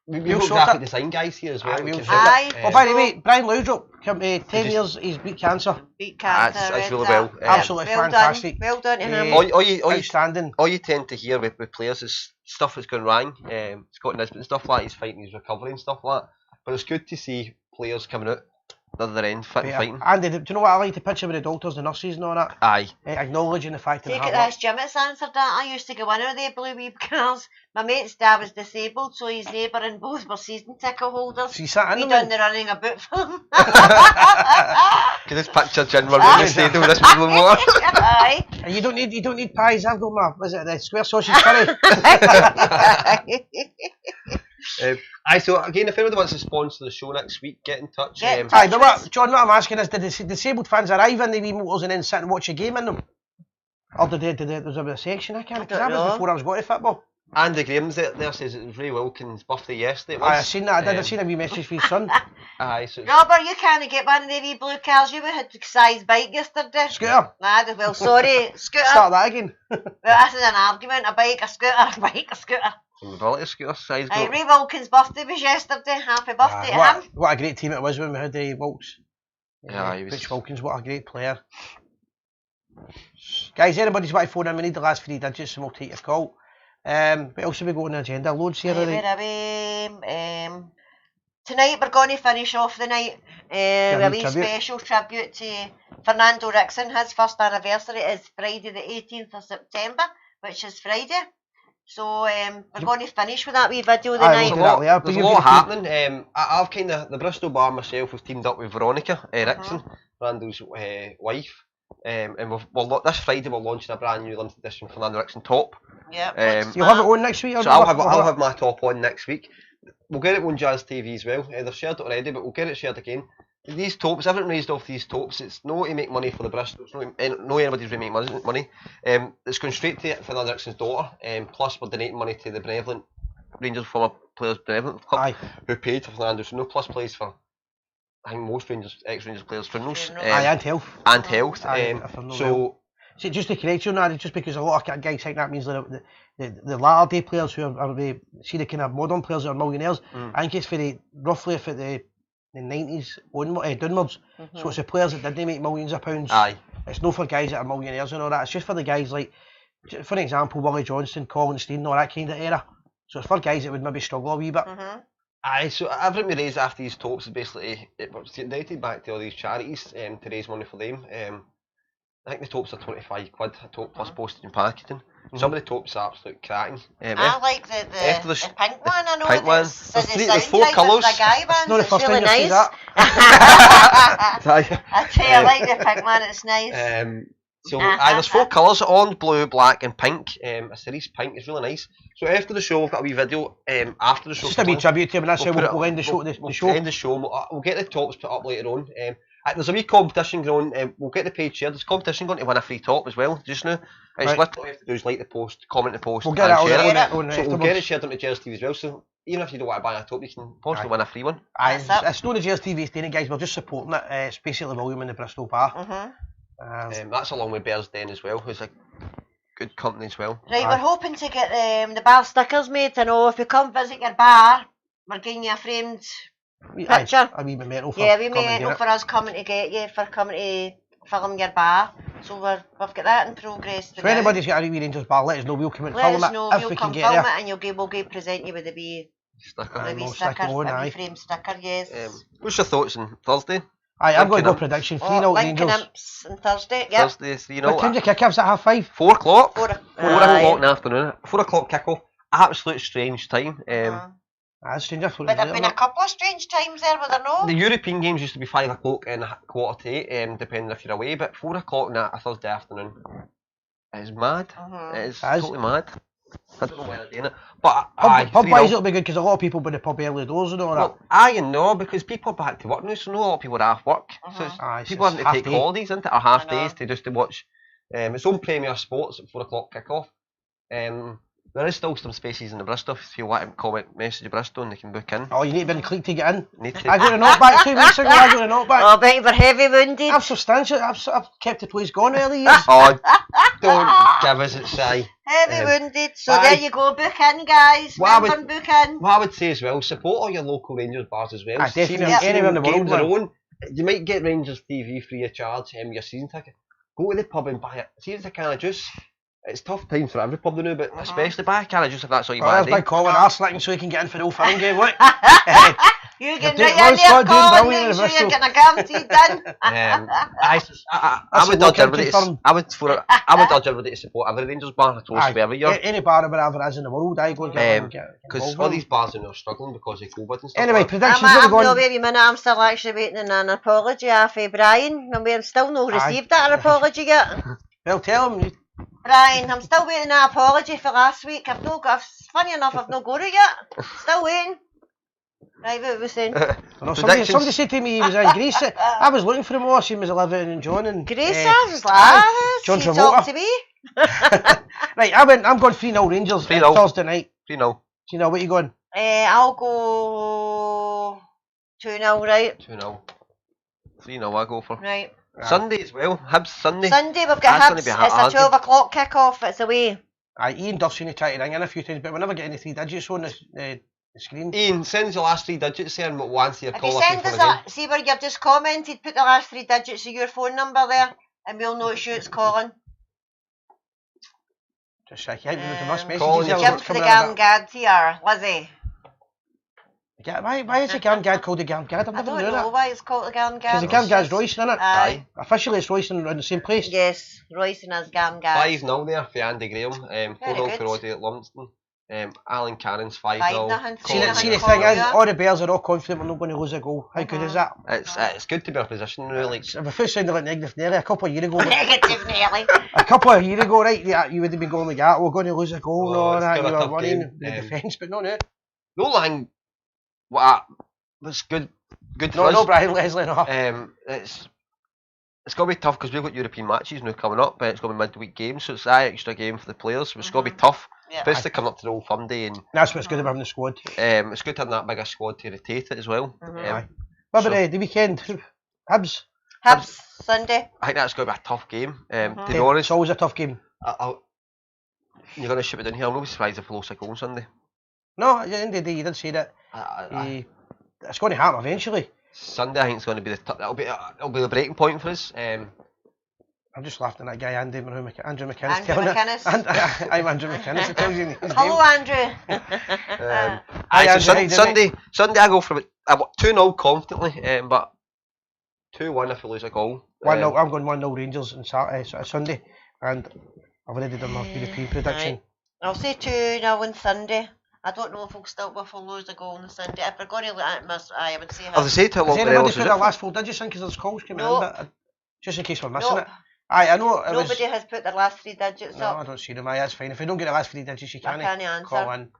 We've We'll got sort graphic it. design guys here as well. Aye, we'll can sort help. Aye. Oh, by the way, Brian Loudrop, 10 years, he's beat cancer. Beat cancer. That's read really that. well. Absolutely well fantastic. Done. Well done to him. Outstanding. All you tend to hear with players is stuff that's gone wrong. Scott Nisbet and stuff like that, he's fighting his recovery and stuff like that. But it's good to see players coming out the other end fit and fighting. Andy, do you know what I like the picture with the doctors, the nurses and all that? Aye. Acknowledging the fact that Take they it, have that's Jim that's answered that. I used to go in with the blue wee cars. My mate's dad was disabled, so his neighbour and both were season ticket holders. So you sat in We them done the running about for them. Can this picture Jim running the stadium with this people more? Aye. And you don't need pies. I've got my, was it the square sausage curry? Aye, so again, if anybody wants to sponsor the show next week, get in touch. Get in touch. Aye, but what, John, what I'm asking is, did the disabled fans arrive in the wee motors and then sit and watch a game in them? Or did there was a section? I can't, because that was know. before I was going to football. Andy Graham's there says it was Ray Wilkins' birthday yesterday. Aye, I seen that. I seen a wee message for his son. Aye, so Robert, you can't get one of the wee blue cars. You had the size bike yesterday. Scooter. Nah, well, sorry, scooter. Start that again. Well, this is an argument. A bike, a scooter, a bike, a scooter. mobility scooter size. Aye, Ray Wilkins' birthday was yesterday. Happy birthday to him. What a great team it was when we had the Wilkes. Yeah, he was. Rich Wilkins, what a great player. Guys, anybody's want to phone in, we need the last 3 digits and we'll take your call. What else have we got on the agenda? Loads here, Where right? are we? Tonight we're going to finish off the night with a wee tribute. special tribute to Fernando Ricksen. His first anniversary is Friday the 18th of September, which is Friday. So we're going to finish with that wee video the Aye, night. we'll do that later. There's a But lot you've happening. I've kind of the Bristol bar myself have teamed up with Veronica Ricksen, Fernando's wife, and this Friday we're launching a brand new limited edition Fernando Ricksen top. Yeah. You'll have it on next week? Or So I'll have my top on next week. We'll get it on Jazz TV as well. They've shared it already, but we'll get it shared again. These tops, everything raised off these tops, it's not to make money for the Bristol, it's not anybody's going to make money. It's going straight to Fernando Ricksen's daughter, plus we're donating money to the Benevolent Rangers former players Benevolent Club, who paid for Fernando, so no plus plays for, I think most ex-Rangers players' funerals. and health. And health. See, just to correct you on that, just because a lot of guys think that means that the latter day players who are the kind of modern players that are millionaires, I think it's for roughly for the 90s downwards. So it's the players that didn't make millions of pounds. Aye. It's not for guys that are millionaires and all that. It's just for the guys like, for example, Willie Johnston, Colin Steen, all that kind of era. So it's for guys that would maybe struggle a wee bit. Aye, so everything we raise after these talks is basically it's donated back to all these charities to raise money for them. I think the tops are 25 quid a top plus postage and packaging. Some of the tops are absolute cracking. I like the pink one. I know pink one. There's 4 colours. The guy It's not the ones. first It's really time you've seen nice. that. I tell you, I like the pink one. It's nice. There's 4 colours: orange, blue, black, and pink. A cerise pink is really nice. So after the show, we've got a wee video. After the show, Just a wee tribute to him, and that's how we'll end the show. We'll end the show. We'll get the tops put up later on. There's a wee competition going on. We'll get the page shared. There's a competition going to win a free top as well just now. It's literally all you have to do is like the post, comment the post, We'll get that and share it. So we'll get it shared onto Gers TV as well. So even if you don't want to buy a top, you can possibly win a free one. It's not the Gers TV doing it, guys. We're just supporting it. It's basically William in the Bristol bar. That's along with Bears Den as well, who's a good company as well. Right, we're hoping to get the bar stickers made. I know if you come visit your bar, we're giving you a framed picture. A wee memento for a wee memento for us coming to get you, for coming to film your bar. So we've got that in progress. So anybody's got a wee Rangers bar, let us know. We'll come and film it if we can get there. And we'll present you with the wee sticker. a wee framed sticker, yes. What's your thoughts on Thursday? I'm going to go prediction 3-0 Lincoln Rangers. Imps on Thursday, yep. Thursday 3-0. What time's the kick-offs at 5:30? 4 o'clock. 4 o'clock in the afternoon. 4 o'clock kick-off. Absolute strange time. That's strange. But there've been a couple of strange times there, were there no? The European games used to be 5 o'clock and 7:45, depending if you're away, but 4 o'clock on a Thursday afternoon is mad. It is totally mad. I don't know why they're doing it. But Pub 3-0. wise, it'll be good because a lot of people will be in the pub early doors and all that. Well, aye and no, because people are back to work now, so not a lot of people are off work. So people having to take holidays, isn't it, or half days to watch its own Premier Sports at 4 o'clock kick-off. There is still some spaces in the Bristol. If you want to comment, message Bristol and they can book in. Oh, you need to be in the clique to get in. Need to. I got a knockback 2 weeks ago. I got a knockback. Oh, I bet you were heavy wounded. I'm substantial. I've kept the place going early years. Oh, don't give us it, Si. Heavy wounded. So there you go. Book in, guys. What Book in. What I would say as well, support all your local Rangers bars as well. Definitely. See Anywhere in the games world. are on. You might get Rangers TV free of charge, your season ticket. Go to the pub and buy it. See if it's a can of juice. It's tough times for every pub now, but especially buy a can of juice if that's all you buy. There's big Colin arse-licking so he can get in for the Old Firm game. Look. You get They're right in doing- there, doing Colin. brilliant Make sure in you're Bristol. getting a guaranteed done. I would urge everybody to support every Rangers bar. It's supposed to be every year. Any bar wherever it is in the world, I go and get Because involved all with these them. bars are now struggling because of COVID and stuff. Anyway, like that. predictions. What are I'm we no going? wait a minute. I'm still actually waiting on an apology off Brian. And we've still not received that apology yet. Well, tell him. Brian, I'm still waiting on an apology for last week. I've not got. Funny enough, I've not got it yet. Still waiting. Right, what was saying? Somebody said to me he was in Greece. I was looking for him all. I seen him as Olivia and John and Grace was like, John she talked Travolta. to me. Right, I'm going 3-0 Rangers 3-0. Thursday night. 3-0. 3-0, what are you going? I'll go 2-0, right? 2-0. 3-0 I go for. Right. Sunday as well. Hibs Sunday. Sunday we've got That's Hibs. gonna It's be a hard. 12 o'clock kick-off. It's away. Ian Duff's going to try to ring in a few times, but we never get any 3 digits on the screen. Ian, send us your last 3 digits there and we'll answer your If you call send for us the game. that, see where you've just commented, put the last 3 digits of your phone number there, and we'll know it's you it's calling. Just check out the must messages. Colin, there, you Jim what's for the coming in a Gad here, Lizzie. bit. Why is the Gad called the Gad? I've I never don't known know that. why it's called the Gad. Because the Gad's Royston, isn't it? Aye. Officially it's Royston in the same place. Yes, Royce and his Gad. 5-0 there for Andy Graham. 4-0 good. for Audie at Lumsden. Alan Cannon's 5-0. 5-0. See, Yeah. the thing is, all the Bears are all confident we're not going to lose a goal. How good is that? It's good to be in a position really. If I first sounded like negative nearly a couple of years ago, Negative nearly. right, yeah, you would have been going like that. We're going to lose a goal and all it's that. still You a were tough running game. the defence, but no, no. The only thing that's good for No, us. no, Brian Leslie, no. It's going to be tough because we've got European matches now coming up, but it's going to be midweek games, so it's that extra game for the players. So it's going to be tough, Yeah. especially coming up to the Old Firm day. And That's what's good about having the squad. it's good to have that bigger squad to rotate it as well. Aye. What about the weekend? Hibs? Hibs Sunday. I think that's going to be a tough game. To be It's honest, always a tough game. you're going to ship it down here. I'm not surprised if we lose a goal on Sunday. No, at the end of the day, you did say that. It's going to happen eventually. Sunday, I think it's going to be it'll be the breaking point for us. I'm just laughing at that guy, Andrew McInnes. Andrew telling McInnes. it. I'm Andrew McInnes. It tells you his Hello, name. Andrew. Aye, So Andrew, how Sunday I go for it 2-0 confidently, but 2-1 if we lose a goal. 1-0. I'm going 1-0 Rangers on Sunday, and I've already done my European prediction. I'll say 2-0 on Sunday. I don't know if we'll lose a goal on Sunday. If we're going to look at it, I would say As I say to a Has lot of anybody else, put their last 4 digits in because there's calls coming No. in? But just in case we're missing Nope. it. Aye, I know it was. Nobody has put their last 3 digits No, up. I don't see them. Aye, that's fine. If you don't get the last 3 digits, you I can't can't call answer.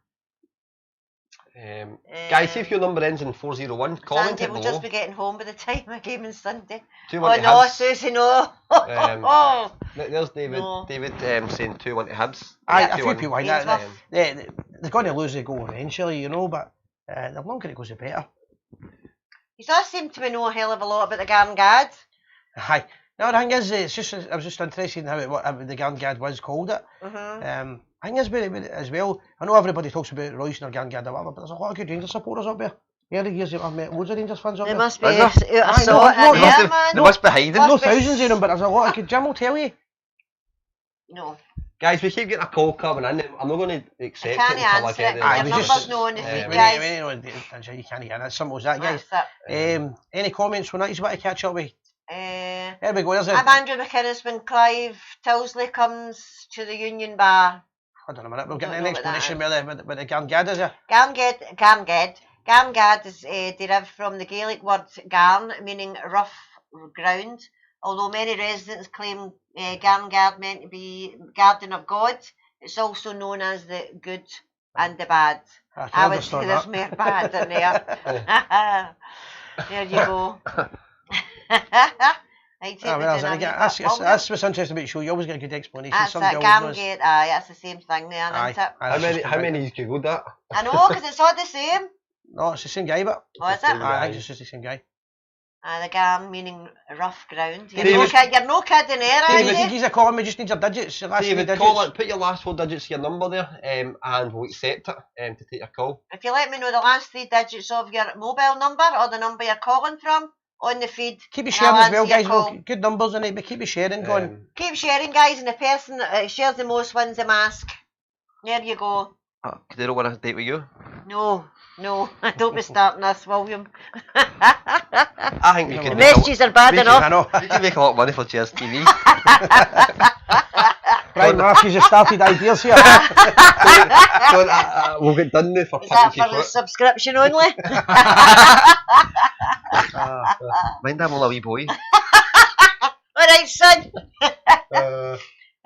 in. guys, see if your number ends in 401. Comment Sunday, it we'll below. just be getting home by the time the game on Sunday. 2-1 Oh to no, Hibs. Susie, no. There's David. No. David saying 2-1 to Hibs. Aye, a few 2-1. people like Means that. rough. They're going to lose the goal eventually, you know, but the longer it goes, the better. He does seem to be know a hell of a lot about the Gad. Aye. No, the thing is, it's just I was just interested in how the Gad was called it. Mm-hmm. I think it's about it as well. I know everybody talks about Royston or Gad or whatever, but there's a lot of good Rangers supporters up there. Early years, I've met loads of Rangers fans up They there. must be Is out of there? Aye, sort no, in no, there, no, man. They must be hiding. No must be- thousands of them, but there's a lot of good. Jim will tell you. No. Guys, we keep getting a call coming in. I'm not going to accept it can't until I answer get it, the Aye, your we message. number's just- no on the feed, um, guys. You can't get it. It's simple as that, guys. That's it. Any comments on that you want to catch up with? Uh, There we go. There's I'm Andrew McInnes when Clive Tilsley comes to the Union Bar. Hold on a minute. We'll get Don't an know what that explanation with the Gad is there. Gamgad is derived from the Gaelic word garn, meaning rough ground. Although many residents claim Gamgad meant to be garden of God, It's also known as the good and the bad. I I would understand say there's that. more bad than there. There you go. Right, Ah, well, that's what's interesting about the show. You always get a good explanation. that's Some that girls gam knows. gate, aye, that's the same thing there, Aye, isn't it? aye, How that's many? just How right. many you googled that? I know, because it's all the same. No, it's the same guy, but Oh, is it? Same I guy. think it's just the same guy. The gam meaning rough ground. You're David- no kidding there, are David, you? he's a calling me. Just needs your digits. Your last three David, digits. call it. Put your last 4 digits of your number there, and we'll accept it to take your call. If you let me know the last 3 digits of your mobile number or the number you're calling from on the feed, Keep it and sharing I'll as well, answer your guys. call. Well, good numbers in it, but keep it sharing going. Keep sharing, guys, and the person that shares the most wins the mask. There you go. Could they not want a date with you? No, don't be starting this, William. I think we The could messages are bad I enough. know. we could make a lot of money for Gers TV. Right, Matthews has started ideas here. We'll get done with for Is that picking for the people. subscription only? Mind I'm only a wee boy. Alright, son. Uh,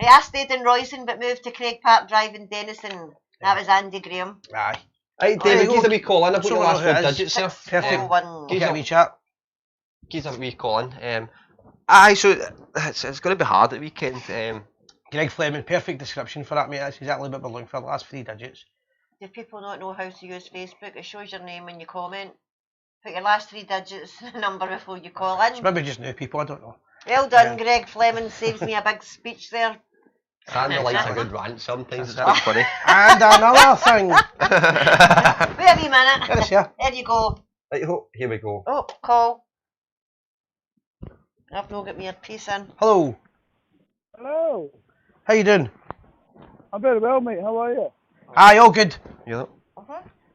I stayed in Royston but moved to Craig Park Drive in Denison. That was Andy Graham. Aye. Right, There David, you give go. a wee call in. I've got your Someone last who 4 is. digits there. Perfect. 4-1. Get a wee chat. Give a wee call in. Aye, so it's going to be hard at weekend. Greg Fleming, perfect description for that, mate. That's exactly what we're looking for. The last 3 digits. Do people not know how to use Facebook? It shows your name when you comment. Put your last 3 digits number before you call It's in. maybe just new people. I don't know. Well done, Yeah. Greg Fleming. Saves me a big speech there. Sandra likes a good rant sometimes. It's That's quite funny. And another thing. Wait a wee minute. There it is, yeah. There you go. Right, here we go. Oh, call. I've not got my piece in. Hello. Hello. How you doing? I'm very well, mate. How are you? Aye, all good. Yeah.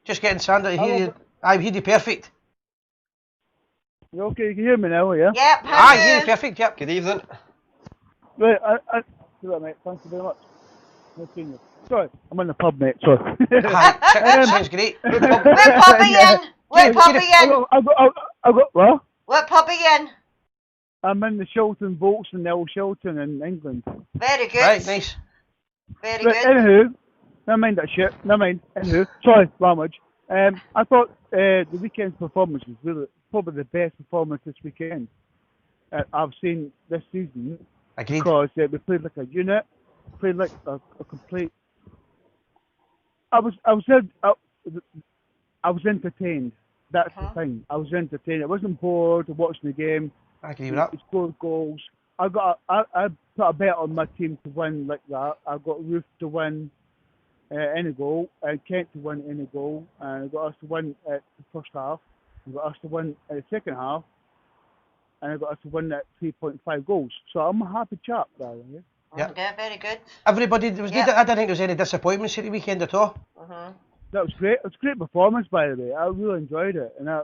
Just getting Sandra to hear Hello. you. Aye, hear you perfect. You okay? You can hear me now, yeah? Yep, Aye, hear you hello. perfect, yep. Good evening. Right, right, mate. Thank you very much. Nice seeing you. Sorry, I'm in the pub, mate. Sorry. Aye, sounds great. What pub are you in? What pub are you in? I got, what? What pub are you in? I'm in the Shelton Vaults in Old Shelton in England. Very good. Right, nice. Very Right, good. anywho, never mind that shit. Never mind. Anywho, sorry, language. I thought the weekend's performance was really probably the best performance this weekend I've seen this season. Agreed. Because we played like a unit, played like a complete. I was entertained. That's the thing. I was entertained. I wasn't bored watching the game. I agree with that. We scored goals. I put a bet on my team to win like that. I got Ruth to win any goal, and Kent to win any goal, and I got us to win at the first half. I got us to win at the second half, and I got us to win at 3.5 goals. So I'm a happy chap, darling. Yeah. Yeah, very good. Everybody, there was Yeah. I don't think there was any disappointments at the weekend at all. That was great. It was a great performance, by the way. I really enjoyed it, and I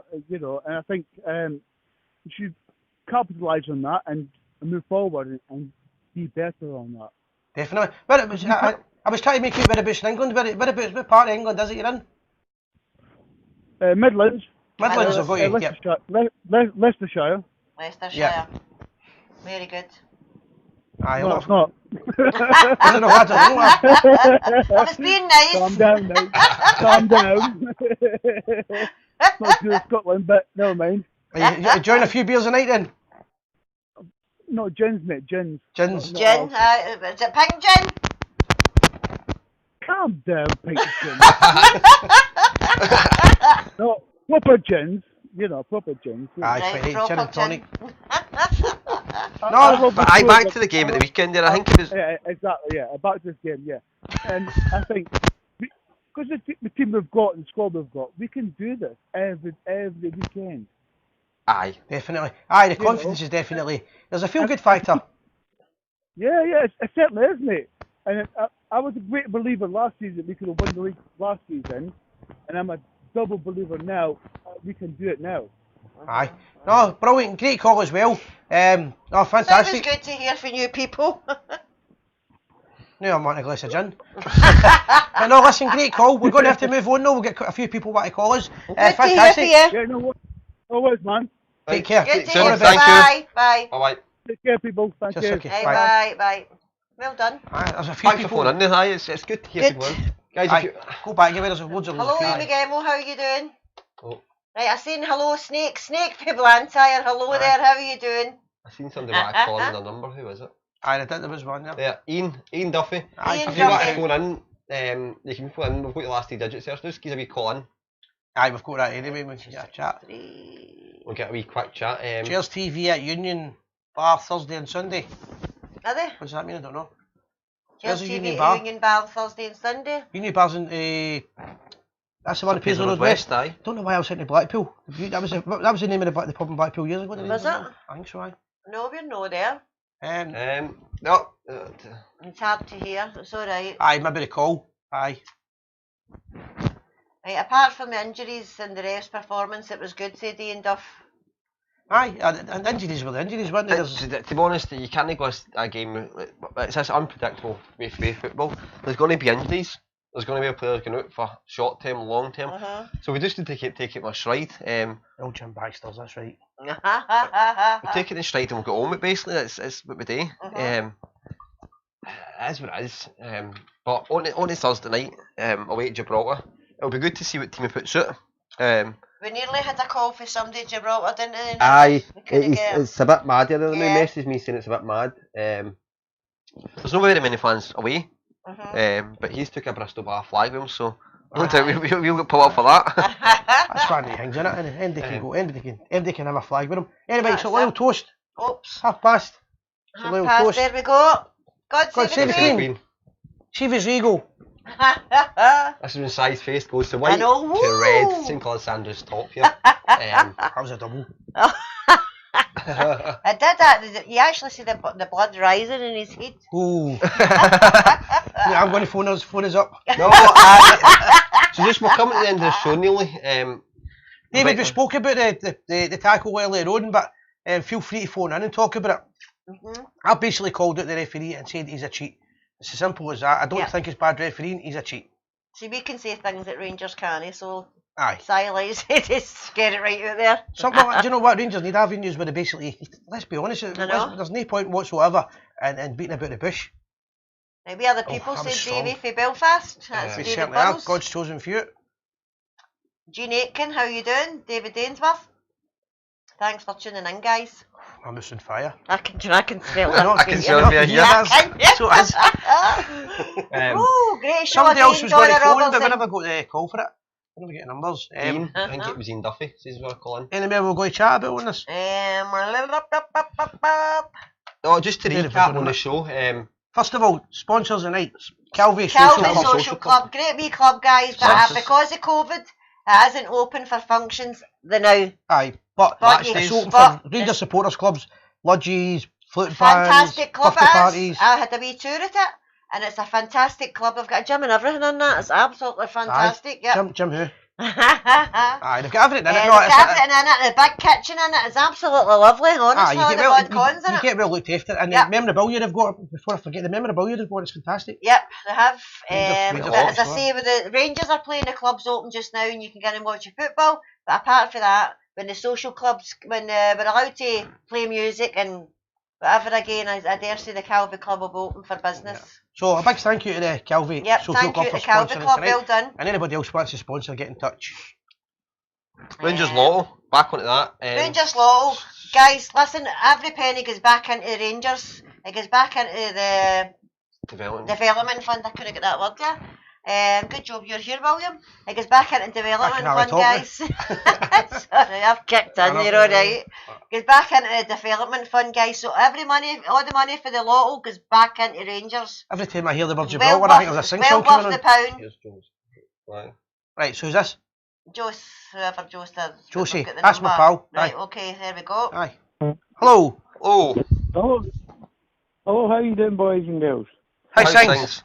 think we should capitalise on that and move forward and be better on that. Definitely. But it was, I was trying to make you whereabouts in England. What part of England is it you're in? Midlands, Midlands, I've got you. Yep. Leicestershire. Leicestershire. Yeah. Very good. Aye, No, it's not. I don't know what to do. I was being nice. Calm down now. Calm down. Not good as Scotland, but never mind. You enjoying a few beers a night then? No, gins, mate, gins. Gins. No, Gin. Is it pink gin? Calm down, pink gin. No, proper gins. Proper gins. Aye, Right, 28, proper gin and tonic. No, But aye, back to the game at the weekend there. I think it was. Yeah, exactly, yeah. Back to this game, yeah. And I think, because the team we've got and the squad we've got, we can do this every weekend. Aye. Definitely. Aye, the confidence is definitely. There's a feel good factor. Yeah, it certainly is, mate. And I was a great believer last season we could have won the league last season, and I'm a double believer now we can do it now. Aye. No, brilliant. Great call as well. That was Fantastic. good to hear from you people. No, I'm wanting a glass of gin. But no, listen, great call. We're going to have to move on now. We'll get a few people want to call us. Good to hear from Fantastic. you. Yeah, no worries, man. Take care. Good to Sorry, hear. thank you. Bye. Bye. All right. Take care, people. Thank Just you. okay. Hey, Bye. bye. Bye. Well done. Aye, there's a few Thanks for people. phoning in, aye, it's good to hear Good. people in. Guys, Aye, if you... go back, give me, there's loads of Hello, people. Amy Gemo, how are you doing? Oh, Right, I seen hello, Snake from Blantyre. Hello Aye. there, how are you doing? I seen somebody back calling their number, who was it? Aye, I think there was one there. Yeah, Ian Duffy. Aye, Ian If you want to Duffy. phone in, you can phone in, we've got the last 3 digits there, so just give us a wee call in. Aye, we've got that anyway, we can get a chat. We'll get a wee quick chat. Gers TV at Union Bar Thursday and Sunday. Are they? What does that mean? I don't know. Gers There's a TV Union at Bar. Union Bar Thursday and Sunday. Union Bar's in, that's the one that pays the road west. aye. Don't know why I was hitting Blackpool. That was the name of the pub in Blackpool years ago. Was it? I think so, aye. No, we're no there. No. It's hard to hear, it's alright. Aye, maybe the call. Aye. Right, apart from the injuries and the ref's performance, it was good, said Ian Duff. Aye, and injuries were the injuries, weren't they? To be honest, you can't go a game. It's this unpredictable way football. There's going to be injuries. There's going to be players going out for short term, long term. So we just need to take it in stride. Old Jim Baxter's, that's right. We take it in stride and we'll get on with it, basically. It's what we do. It is what it is. But on Thursday night, away at Gibraltar, it'll be good to see what team we puts out. We nearly had a call for somebody at Gibraltar, didn't we? Aye, We couldn't get it's a bit mad. The other Yeah. message me saying it's a bit mad. There's not very many fans away, but he's took a Bristol Bar flag with him, so no doubt we'll get pulled up for that. That's one of the things, innit? And anybody can go, anybody can have a flag with them. Anyway, That's so loyal it. toast, Oops. 1:30. So Half loyal past, toast. there we go. God God save the save the Queen. Queen. Chivas Regal. This is when Si's face goes to white I know, to woo! red. St. Clair Sandra's top here. That was a double. I did that. You actually see the blood rising in his head. Ooh. Yeah, I'm going to phone us up. No, so just we're coming to the end of the show nearly. David, we spoke about the tackle earlier on, but feel free to phone in and talk about it. I basically called out the referee and said he's a cheat. It's as simple as that. I don't think it's bad refereeing, he's a cheat. See, we can say things that Rangers can't, so Aye. silence it is get it right out there. Something like, do you know what, Rangers need avenues where they basically, let's be honest, there's no point whatsoever in beating about the bush. Right, we are the people, that was said strong. Davey for Belfast. That's We David certainly are, Burrows. God's chosen few. Jean Aitken, how you doing? David Dainsworth. Thanks for tuning in, guys. I'm just on fire. I can smell No, it. I can smell it, yeah. So it is. Oh, great show Somebody else again, was going to Donna phone, but we Robertson. never got the call for it. We never get numbers. Ian, I think it was Ian Duffy. Says we're calling. Anyway, we're going to chat about on this. No, just to David, recap we're on the doing show. First of all, sponsors tonight. Calvi Calvi Social Social Club. Great wee club, guys, but Yes. because of COVID, it isn't open for functions the now. Aye, but But it's you- open but for Rangers supporters clubs, lodges, flute Fantastic club birthday it is. parties. I had a wee tour at it, and it's a fantastic club. They've got a gym and everything in that. It's absolutely fantastic. Yep. Jim who? They've Aye, they've got everything in it. got everything in it. The big kitchen in it is absolutely lovely. Honestly, you the get odd cons in you it. get well looked after, and Yep. the memorabilia they've got. Before I forget, the memorabilia they've got is fantastic. Yep, they have. Rangers But as I also. say, with the Rangers are playing, the club's open just now, and you can go and watch your football. But apart from that, when the social clubs, when we're allowed to play music and whatever again, I dare say the Calvi Club will be open for business. So a big thank you to the Calvi Yep, Social thank Club you for to the Calvi sponsoring Club. tonight. Well done. And anybody else wants to sponsor, get in touch. Rangers Lotto, back onto that. Rangers Lotto, guys, listen. Every penny goes back into the Rangers. It goes back into the development fund. I couldn't get that word there. Good job you're here, William. It goes back into development hardly fund, talk, guys. Sorry, I've kicked in there, alright. Goes back into the development fund, guys. So every money, all the money for the lotto goes back into Rangers. Every time I hear the word Well Gibraltar, I think there's a sing song worth coming the on. pound. Here's Jones. Right. Right, so who's this? Whoever Josie. Josie, that's my pal. Right, Aye. okay, there we go. Aye. Hello. Oh, Hello. Hello, how you doing, boys and girls? How's how's things?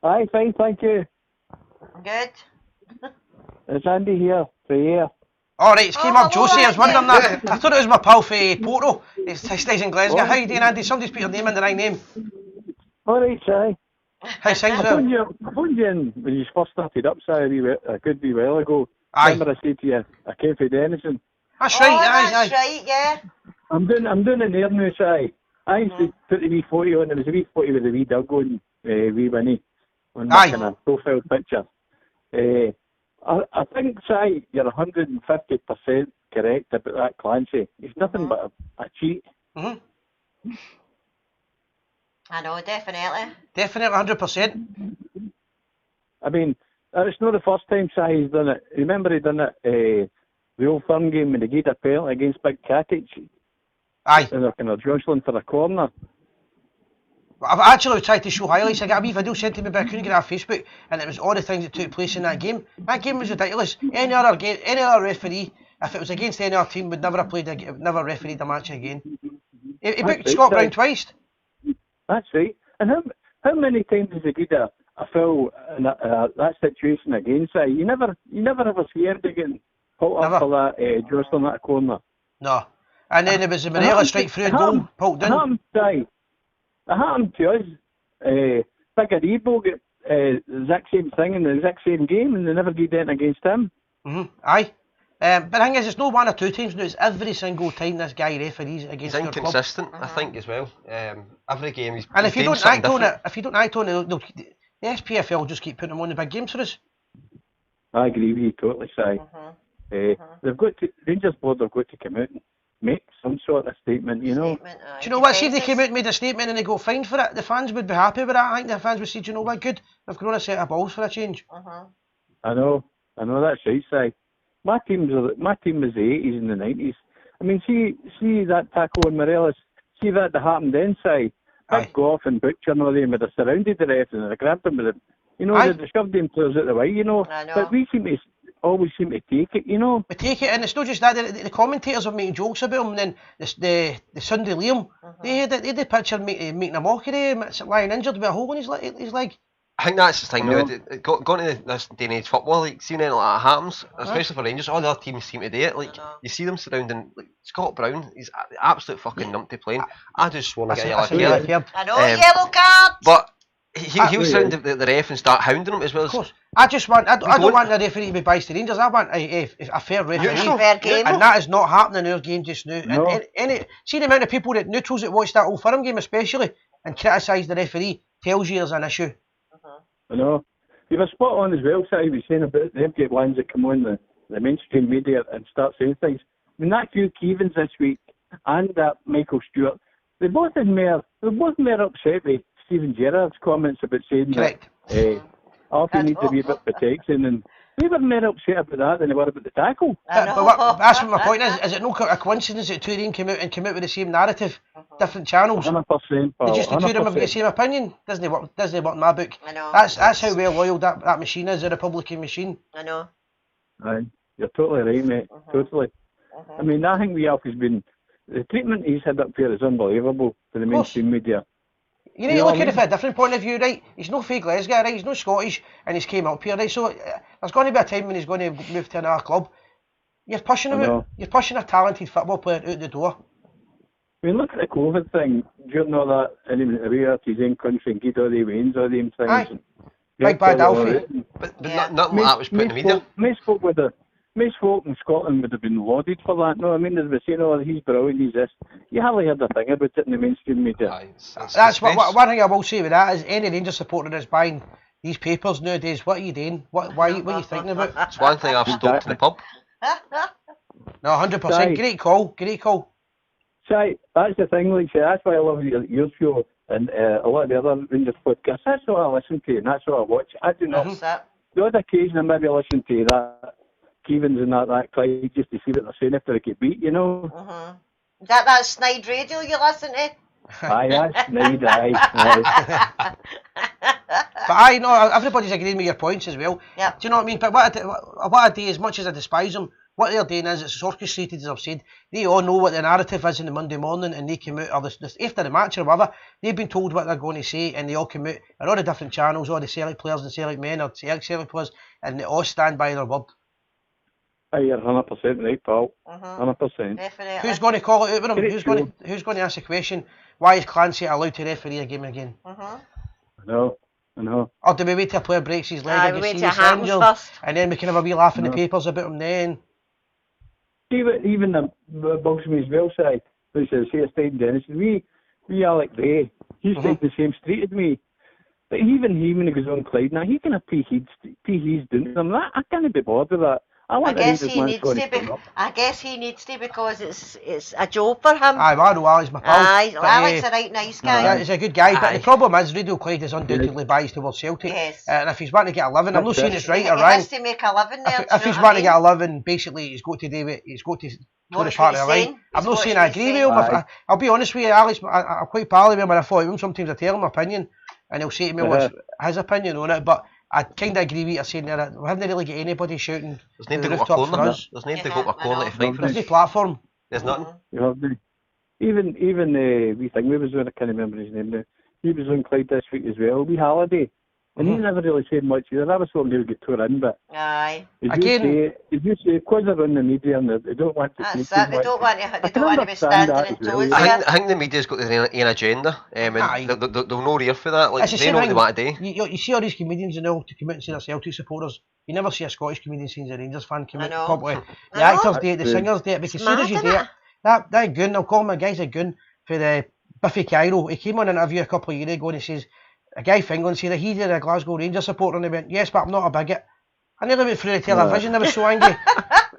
Aye, fine, thank you. Good. It's Andy here, for here. Alright, it's came Oh, up hello, Josie, I was Andy. wondering that. I thought it was my pal for Porto. He stays in Glasgow. How you doing, Andy? Somebody's put your name in the right name. Alright, Si. How's things? I phoned you in when you first started up, Si, a good wee while ago. Aye. Remember I said to you, I came for Denison. That's right, Oh, aye, that's aye. right, yeah. I'm doing it there now, Si. I used to put the wee photo on. There was a wee photo with a wee dog on, wee Winnie, on Aye. my kind of profile picture. I think, Si, you're 150% correct about that Clancy. He's nothing but a cheat. Mm-hmm. I know, definitely. Definitely, 100%. I mean, it's not the first time Si has done it. Remember he done it, the old firm game when they gave a penalty against Big Cottage? Aye. And they're kind of jostling for a corner. I've actually tried to show highlights. I got a wee video sent to me, but I couldn't get it off Facebook, and it was all the things that took place in that game. That game was ridiculous. Any other referee, if it was against any other team, would never have never refereed a match again. He booked right, Scott Si. Brown twice. That's right. And how many times has he got a foul in that situation again, Si? You never ever scared of getting pulled Never. up for that jostling at a corner. No. And then there was the Manila strike through goal, pulled in. It happened to us. Big Ebo got the exact same thing in the exact same game, and they never did anything against him. Aye. But the thing is, it's not one or two times now, it's every single time this guy referees He's against your club. inconsistent, I think, as well. Every game he's And if you doing don't something act on different. it, the SPFL will just keep putting him on the big games for us. I agree with you totally, Si. They've got to, Rangers board have got to come out and make some sort of statement, you know. Statement, Do you know what? See if they came out and made a statement and they got fined for it, the fans would be happy with that. I think the fans would say, do you know what, good, they've grown a set of balls for a change. I know that's right, Si. My team was the 80s and the 90s. I mean, see that tackle on Morelos. See that happened then, Si. Big Goff and Butcher and all them would have surrounded the ref and they'd grabbed him with them. You know, they'd shoved them players out the way, you know. I know. But we always seem to take it, you know. We take it, and it's not just that, the commentators are making jokes about him, and then the Sunday Liam, they had the picture making a mockery of him, lying injured with a hole in his leg. I think that's the thing No. now. Going to this day and age football, like seeing anything like that happens, especially for Rangers, all the other teams seem to do it. Like you see them surrounding, like Scott Brown, he's absolute fucking numpty playing. I just want to get That's a yellow card. I know, yellow card! But he'll surround the ref and start hounding him as well. Of course. I don't want the referee to be biased to Rangers. I want a fair referee. Fair game. And that is not happening in our game just now. No. And see the amount of people neutrals that watch that Old Firm game especially and criticise the referee tells you there's an issue. I know. You were spot on as well, Si, was saying about they've got ones that come on the mainstream media and start saying things. I mean, that Hugh Keevins this week and that Michael Stewart, they're both more upset with Stephen Gerrard's comments about saying Correct. that Alfie needs a wee bit of protection, and they were more upset about that than they were about the tackle. That's what my point is. Is it no a coincidence that two of them came out with the same narrative, different channels? 100%, pal. They just the two of them have got the 100%. same opinion. Doesn't work in my book. I know. That's how well oiled that machine is, the Republican machine. I know. Aye, you're totally right, mate. Totally. I mean, I think Alfie's been, the treatment he's had up here is unbelievable for the mainstream media. You need to look at it from a different point of view, right? He's no fake Glasgow, right? He's no Scottish, and he's came up here, right? So there's going to be a time when he's going to move to another club. You're pushing him out. You're pushing a talented football player out the door. I mean, look at the COVID thing during all that, and he went away to his own country and did all the wins, all them things. Aye. And Big bad Alfie. But nothing like that was put in the media. Most folk in Scotland would have been lauded for that. No, I mean, they'd be saying, oh, he's brilliant, he's this. You hardly heard a thing about it in the mainstream media. Aye, That's one thing I will say with that is any Rangers supporter that's buying these papers nowadays, what are you doing? What are you thinking about? It's one thing I've stoked to the pub. No, 100%. Great call. See, that's the thing, like, that's why I love your show and a lot of the other Rangers podcasts. That's what I listen to and that's what I watch. I do not. The odd occasion I maybe listen to that Keevins and that Clyde just to see what they're saying after they get beat, you know. Is that Snide Radio you listen to? Aye, that's Snide, aye. But I know everybody's agreeing with your points as well. Yeah. Do you know what I mean? But what I do, as much as I despise them, what they're doing is it's orchestrated, as I've said. They all know what the narrative is on the Monday morning, and they come out, or after the match or whatever, they've been told what they're going to say, and they all come out on all the different channels, all the Celtic players and Celtic men, or Celtic players, and they all stand by their word. Aye, you're 100% right, pal. 100%. Definitely. Who's going to call it out with them? Who's going to ask the question, why is Clancy allowed to referee a game again? I know. Or do we wait till a player breaks his leg we wait and till it happens first. and then we can have a wee laugh in the papers about him then? Even the bugs me as well, say, which is here, Steve Dennis, we Alec Gray, he stayed the same street as me. But even he, when he goes on Clyde, now he can have pay he's doing them. That I can't be bothered with that. I I want to guess read he man's needs going to turn be. up. I guess he needs to because it's a job for him. Aye, well, I know Ali's my pal. Aye, but, Alec's a right nice guy. yeah, he's a good guy, but Aye. the problem is Radio Clyde is undoubtedly biased towards Celtic. Yes. And if he's wanting to get a living, I'm not saying it's right He or wrong. has to make a living there. If he's wanting to get a living, basically he's got to do it. He's got to toe the part of the line. I'm not saying I agree with him. I'll be honest with you, Alex. I'm quite pally with him when I thought of him. Sometimes I tell him my opinion, and he'll say to me what's his opinion on it. But I kind of agree with you saying that we haven't really got anybody shouting There's the need to go rooftops a for corner. us. There's need to go a corner to fight for There's us. no platform. There's nothing. You know, even wee thing we was on, I can't remember his name now. He was on Clyde this week as well, wee Halliday. And he never really said much either. I was hoping he would get tore in, but Aye. as you say, because they're on the media and they don't want to That's see it. They don't want to be standing in toes I there. think the media's got their own agenda. And they'll no rear for that. Like, It's the they same know what thing. they want to do. You see all these comedians and all to come out and say they're Celtic supporters. You never see a Scottish comedian saying he's a Rangers fan come I out. know. Probably the I know. actors do it, the singers do it. Because as soon as you do it, that goon, I'll call him a guy's a goon for the Biffy Cairo. He came on an interview a couple of years ago and he says, a guy Fingal said that he did a Glasgow Rangers supporter and he went, yes, but I'm not a bigot. I nearly went through the television, I was so angry.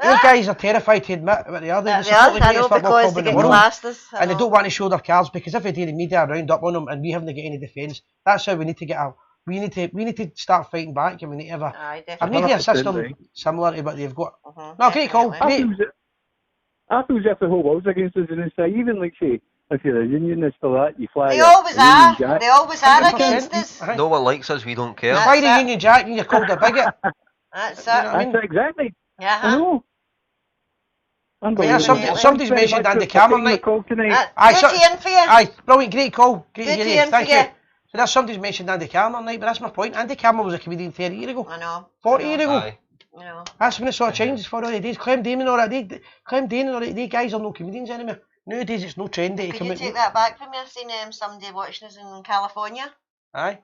Those guys are terrified to admit what they are. They support the greatest football club in the world. And they don't want to show their cards because if they do, the media round up on them and we haven't got any defence. That's how we need to get out. We need to start fighting back and we need to have a, I need a system similar to what they've got. No, great call. Great. I feel as if the whole world's against us and say, even like say, if you're a unionist or that, you fly. They always are. They always are against us. No one likes us, we don't care. Why the Union Jack and you're called a bigot? That's it. That's it, exactly. I know. Yeah, somebody's mentioned Andy Cameron, right? Good for you. Aye, brilliant, great call. Good Thank you. So that's somebody's mentioned Andy Cameron, right? But that's my point. Andy Cameron was a comedian 30 years ago. I know. 40 years ago. Aye. I know. That's when it sort of changes for all the days. Clem Damon or that. Clem Damon or these guys are no comedians anymore. Nowadays it's no trendy to Could come you out. take that back from me? I've seen somebody watching us in California. Aye.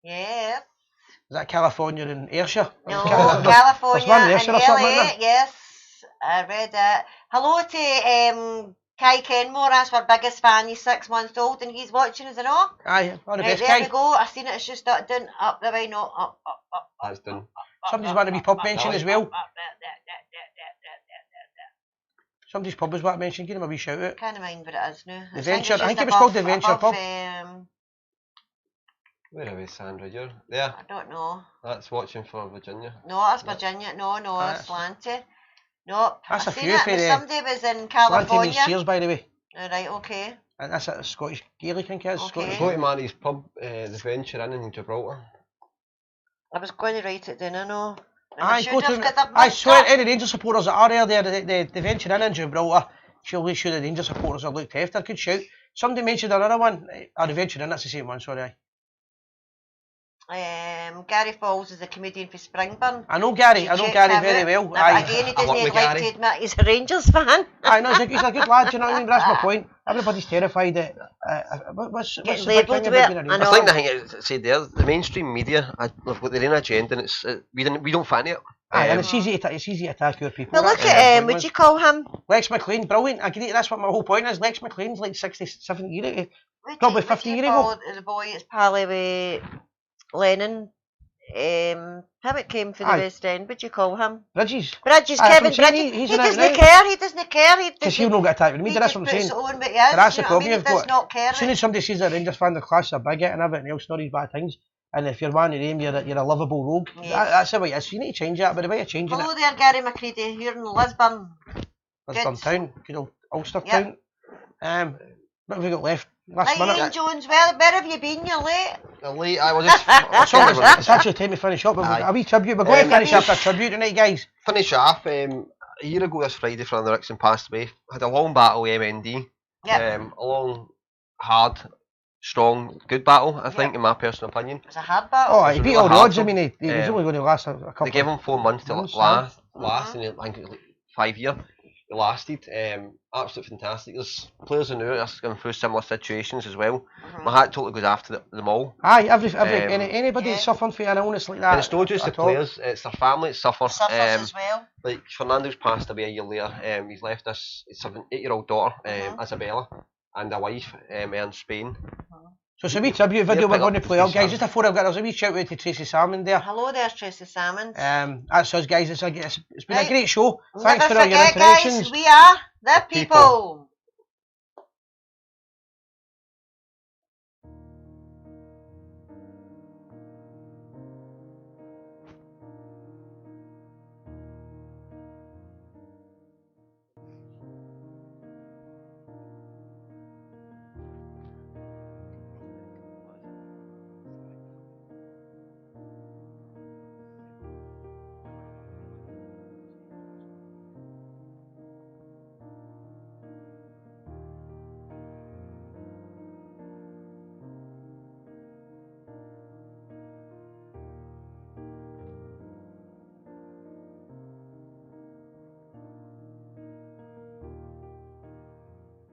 Yeah. Is that California in Ayrshire? No, There's California one in and Ayrshire or something, isn't LA. there? Yes, I read that. Hello to Kai Kenmore. That's our biggest fan. He's 6 months old and he's watching us and all. Aye, all the Right, best, there guy. we go. I seen it. It's just done up the way. No, up. That's done. Somebody's want to be pub mention as well. Somebody's pub was what I mentioned. Give him a wee shout out. Can't mind what it is now. The Venture. I think it was called the Venture Pub. Where are we, Sandra? You're there. I don't know. That's watching for Virginia. No, that's Virginia. No, it's Slanty. No, That's I a seen few it. for the Somebody was in Slanty California. means Sears, by the way. Right, okay. And that's a Scottish Gaelic, I think it is. Okay. Go to Mary's pub, the Venture Inn in Gibraltar. I was going to write it down, I know. I swear any Rangers supporters that are there, the Venture Inn Gibraltar, surely sure the Rangers supporters are looked after. Good shout. Somebody mentioned another one. The Venture Inn, that's the same one, sorry. Gary Falls is a comedian for Springburn. I know Gary very well. No, but again, he doesn't like to admit he's a Rangers fan. I know, he's a good lad, you know what I mean? But that's my point. Everybody's terrified that what's the big thing about being a Rangers? I think the thing I said there, the mainstream media have got their own agenda and it's we don't fan it. Aye, and it's easy to attack your people. But look at would you call him? Lex McLean, brilliant. I agree. That's what my whole point is. Lex McLean's like 60, 70 years ago. Probably 50 years ago. The boy is pally with Lennon. How it came for the West End? Would you call him? Bridges, Kevin Bridges. He doesn't care. He doesn't care. Because he'll not get attacked with me. That's what I'm saying. That's the problem you've got. As soon as somebody says a Rangers fan, the class are bigot and everything else, not these bad things. And if you're one of them, you're a lovable rogue. Yes. That's the way it is. You need to change that. But the way of changing Hello there, Gary McCready. You're in Lisbon. Lisbon town, good old Ulster town. What have we got left? Last minute. Ian Jones, where have you been? You're late. I was just. It's actually time to finish up. A wee tribute. We're going to finish up a tribute tonight, guys. Finish off. A year ago this Friday, Fernando Ricksen passed away. Had a long battle with MND. Yep. A long, hard, strong, good battle, I think, in my personal opinion. It was a hard battle. Oh, he beat all the odds. I mean, he was only going to last a couple. They gave him 4 months to last, and I think it was like 5 years. It lasted. Absolutely fantastic. There's players in there that's going through similar situations as well. My hat totally goes after them all. Aye, anybody suffering from an illness like that. And it's not just the players, it's their family that suffers. Suffers as well. Like Fernando's passed away a year later. He's left us his 8-year-old daughter, Isabella. and a wife in Spain. So it's a wee tribute video we're pick going to up play up, Tracy guys. Just before I've got, there's a wee shout out to Tracy Salmon there. Hello there, Tracy Salmons. That's us, guys. It's been Right. a great show. Thanks Never for all your forget, interactions. guys, we are the people.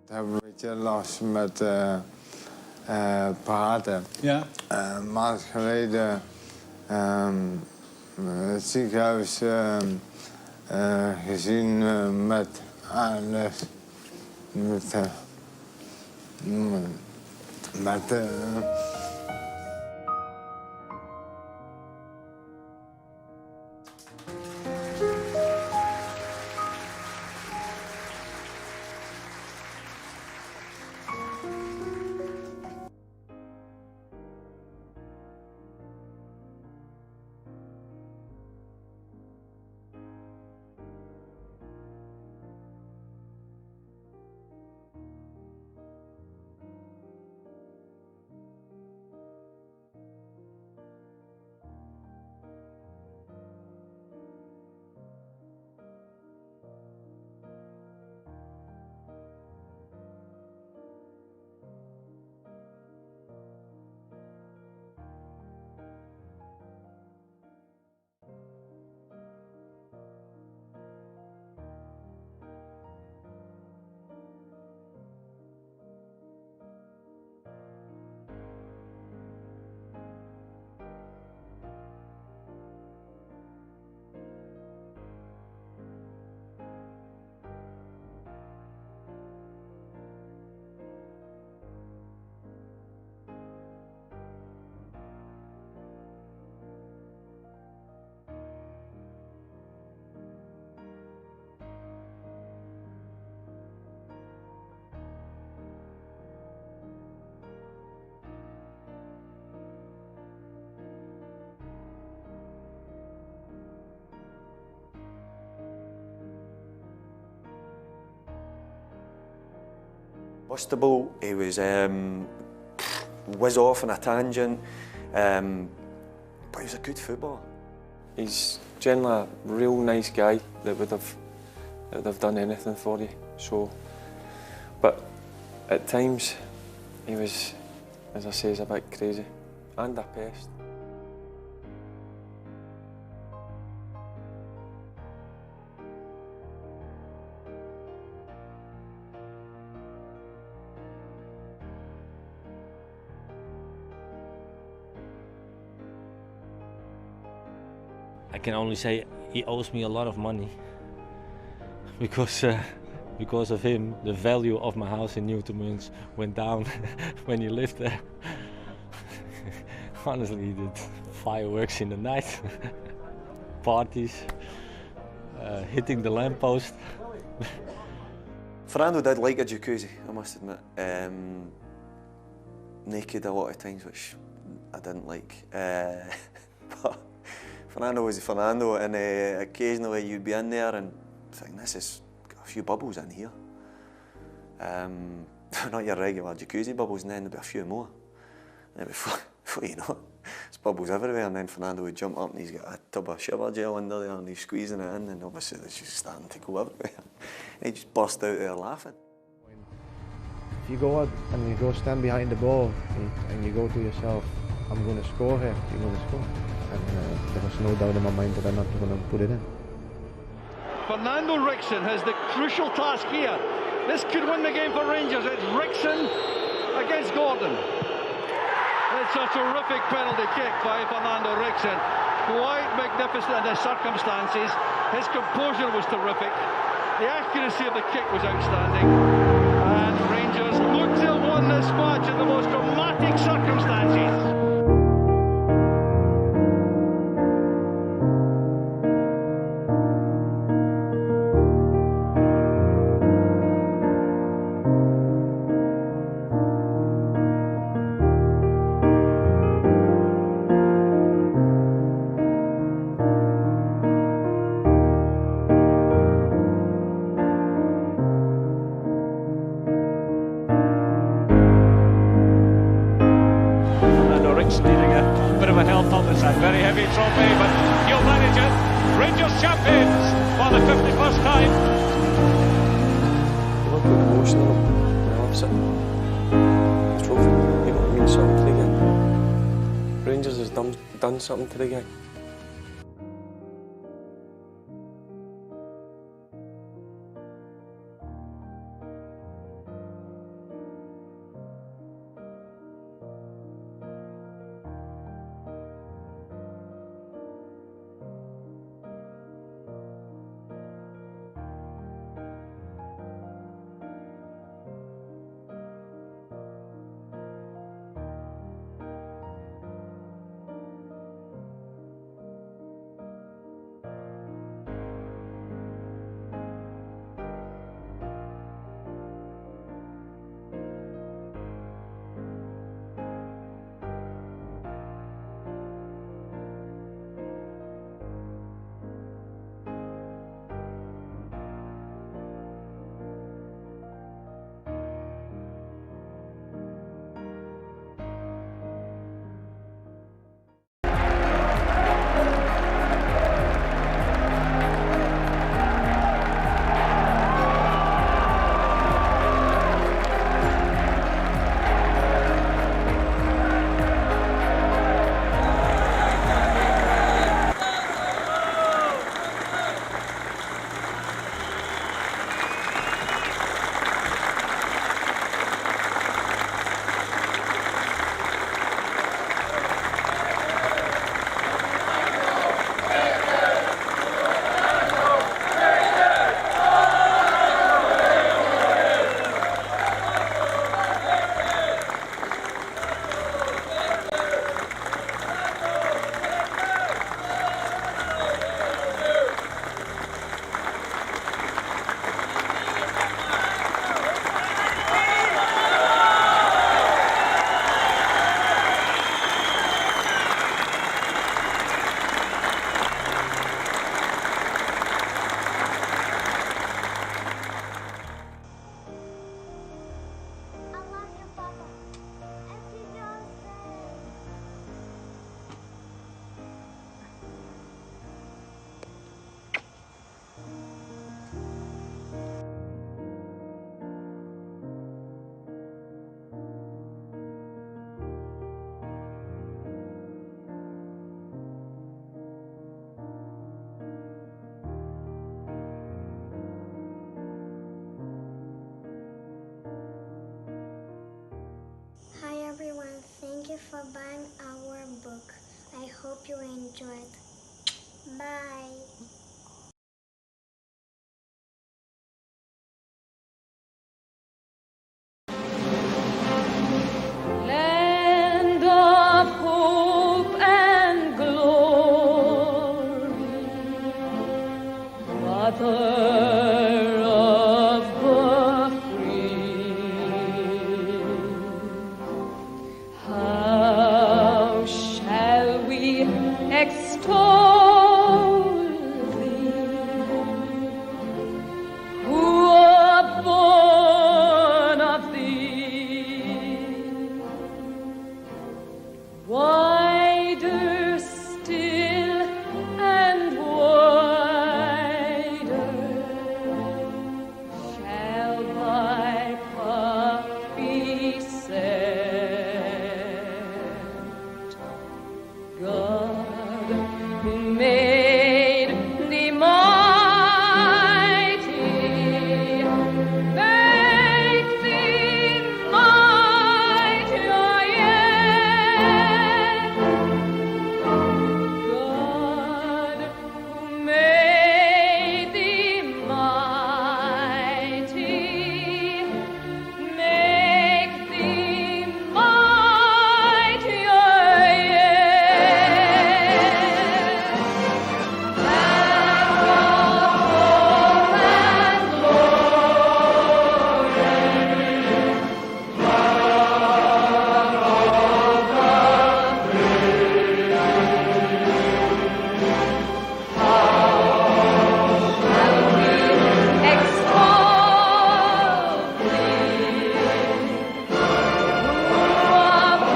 We hebben een beetje last met praten. Ja. Een maand geleden het ziekenhuis gezien met ALS. Met Bustable, he was whiz off on a tangent, but he was a good footballer. He's generally a real nice guy that would have done anything for you. So, but at times he was, as I say, a bit crazy and a pest. I can only say he owes me a lot of money because of him the value of my house in Newton went down when he lived there. Honestly, he did fireworks in the night, parties, hitting the lamppost. Fernando did like a jacuzzi, I must admit. Naked a lot of times, which I didn't like. But Fernando was Fernando, and occasionally you'd be in there and think, this has got a few bubbles in here. Not your regular jacuzzi bubbles, and then there'd be a few more. And before you know it, there's bubbles everywhere, and then Fernando would jump up and he's got a tub of shower gel under there and he's squeezing it in, and obviously it's just starting to go everywhere. And he just burst out there laughing. If you go out and you go stand behind the ball and you go to yourself, I'm going to score here, you're going to score. And there was no doubt in my mind that I'm not going to put it in. Fernando Ricksen has the crucial task here. This could win the game for Rangers. It's Ricksen against Gordon. It's a terrific penalty kick by Fernando Ricksen. Quite magnificent in the circumstances. His composure was terrific. The accuracy of the kick was outstanding. And Rangers look to have won this match in the most dramatic circumstances. Ricksen needing a bit of a help on this side. Very heavy trophy, but he'll manage it. Rangers champions for the 51st time. People put emotion in them when I sit. The trophy, you know, it means something to the guy. Rangers has done something to the guy. Hi everyone, thank you for buying our book. I hope you enjoyed. Bye.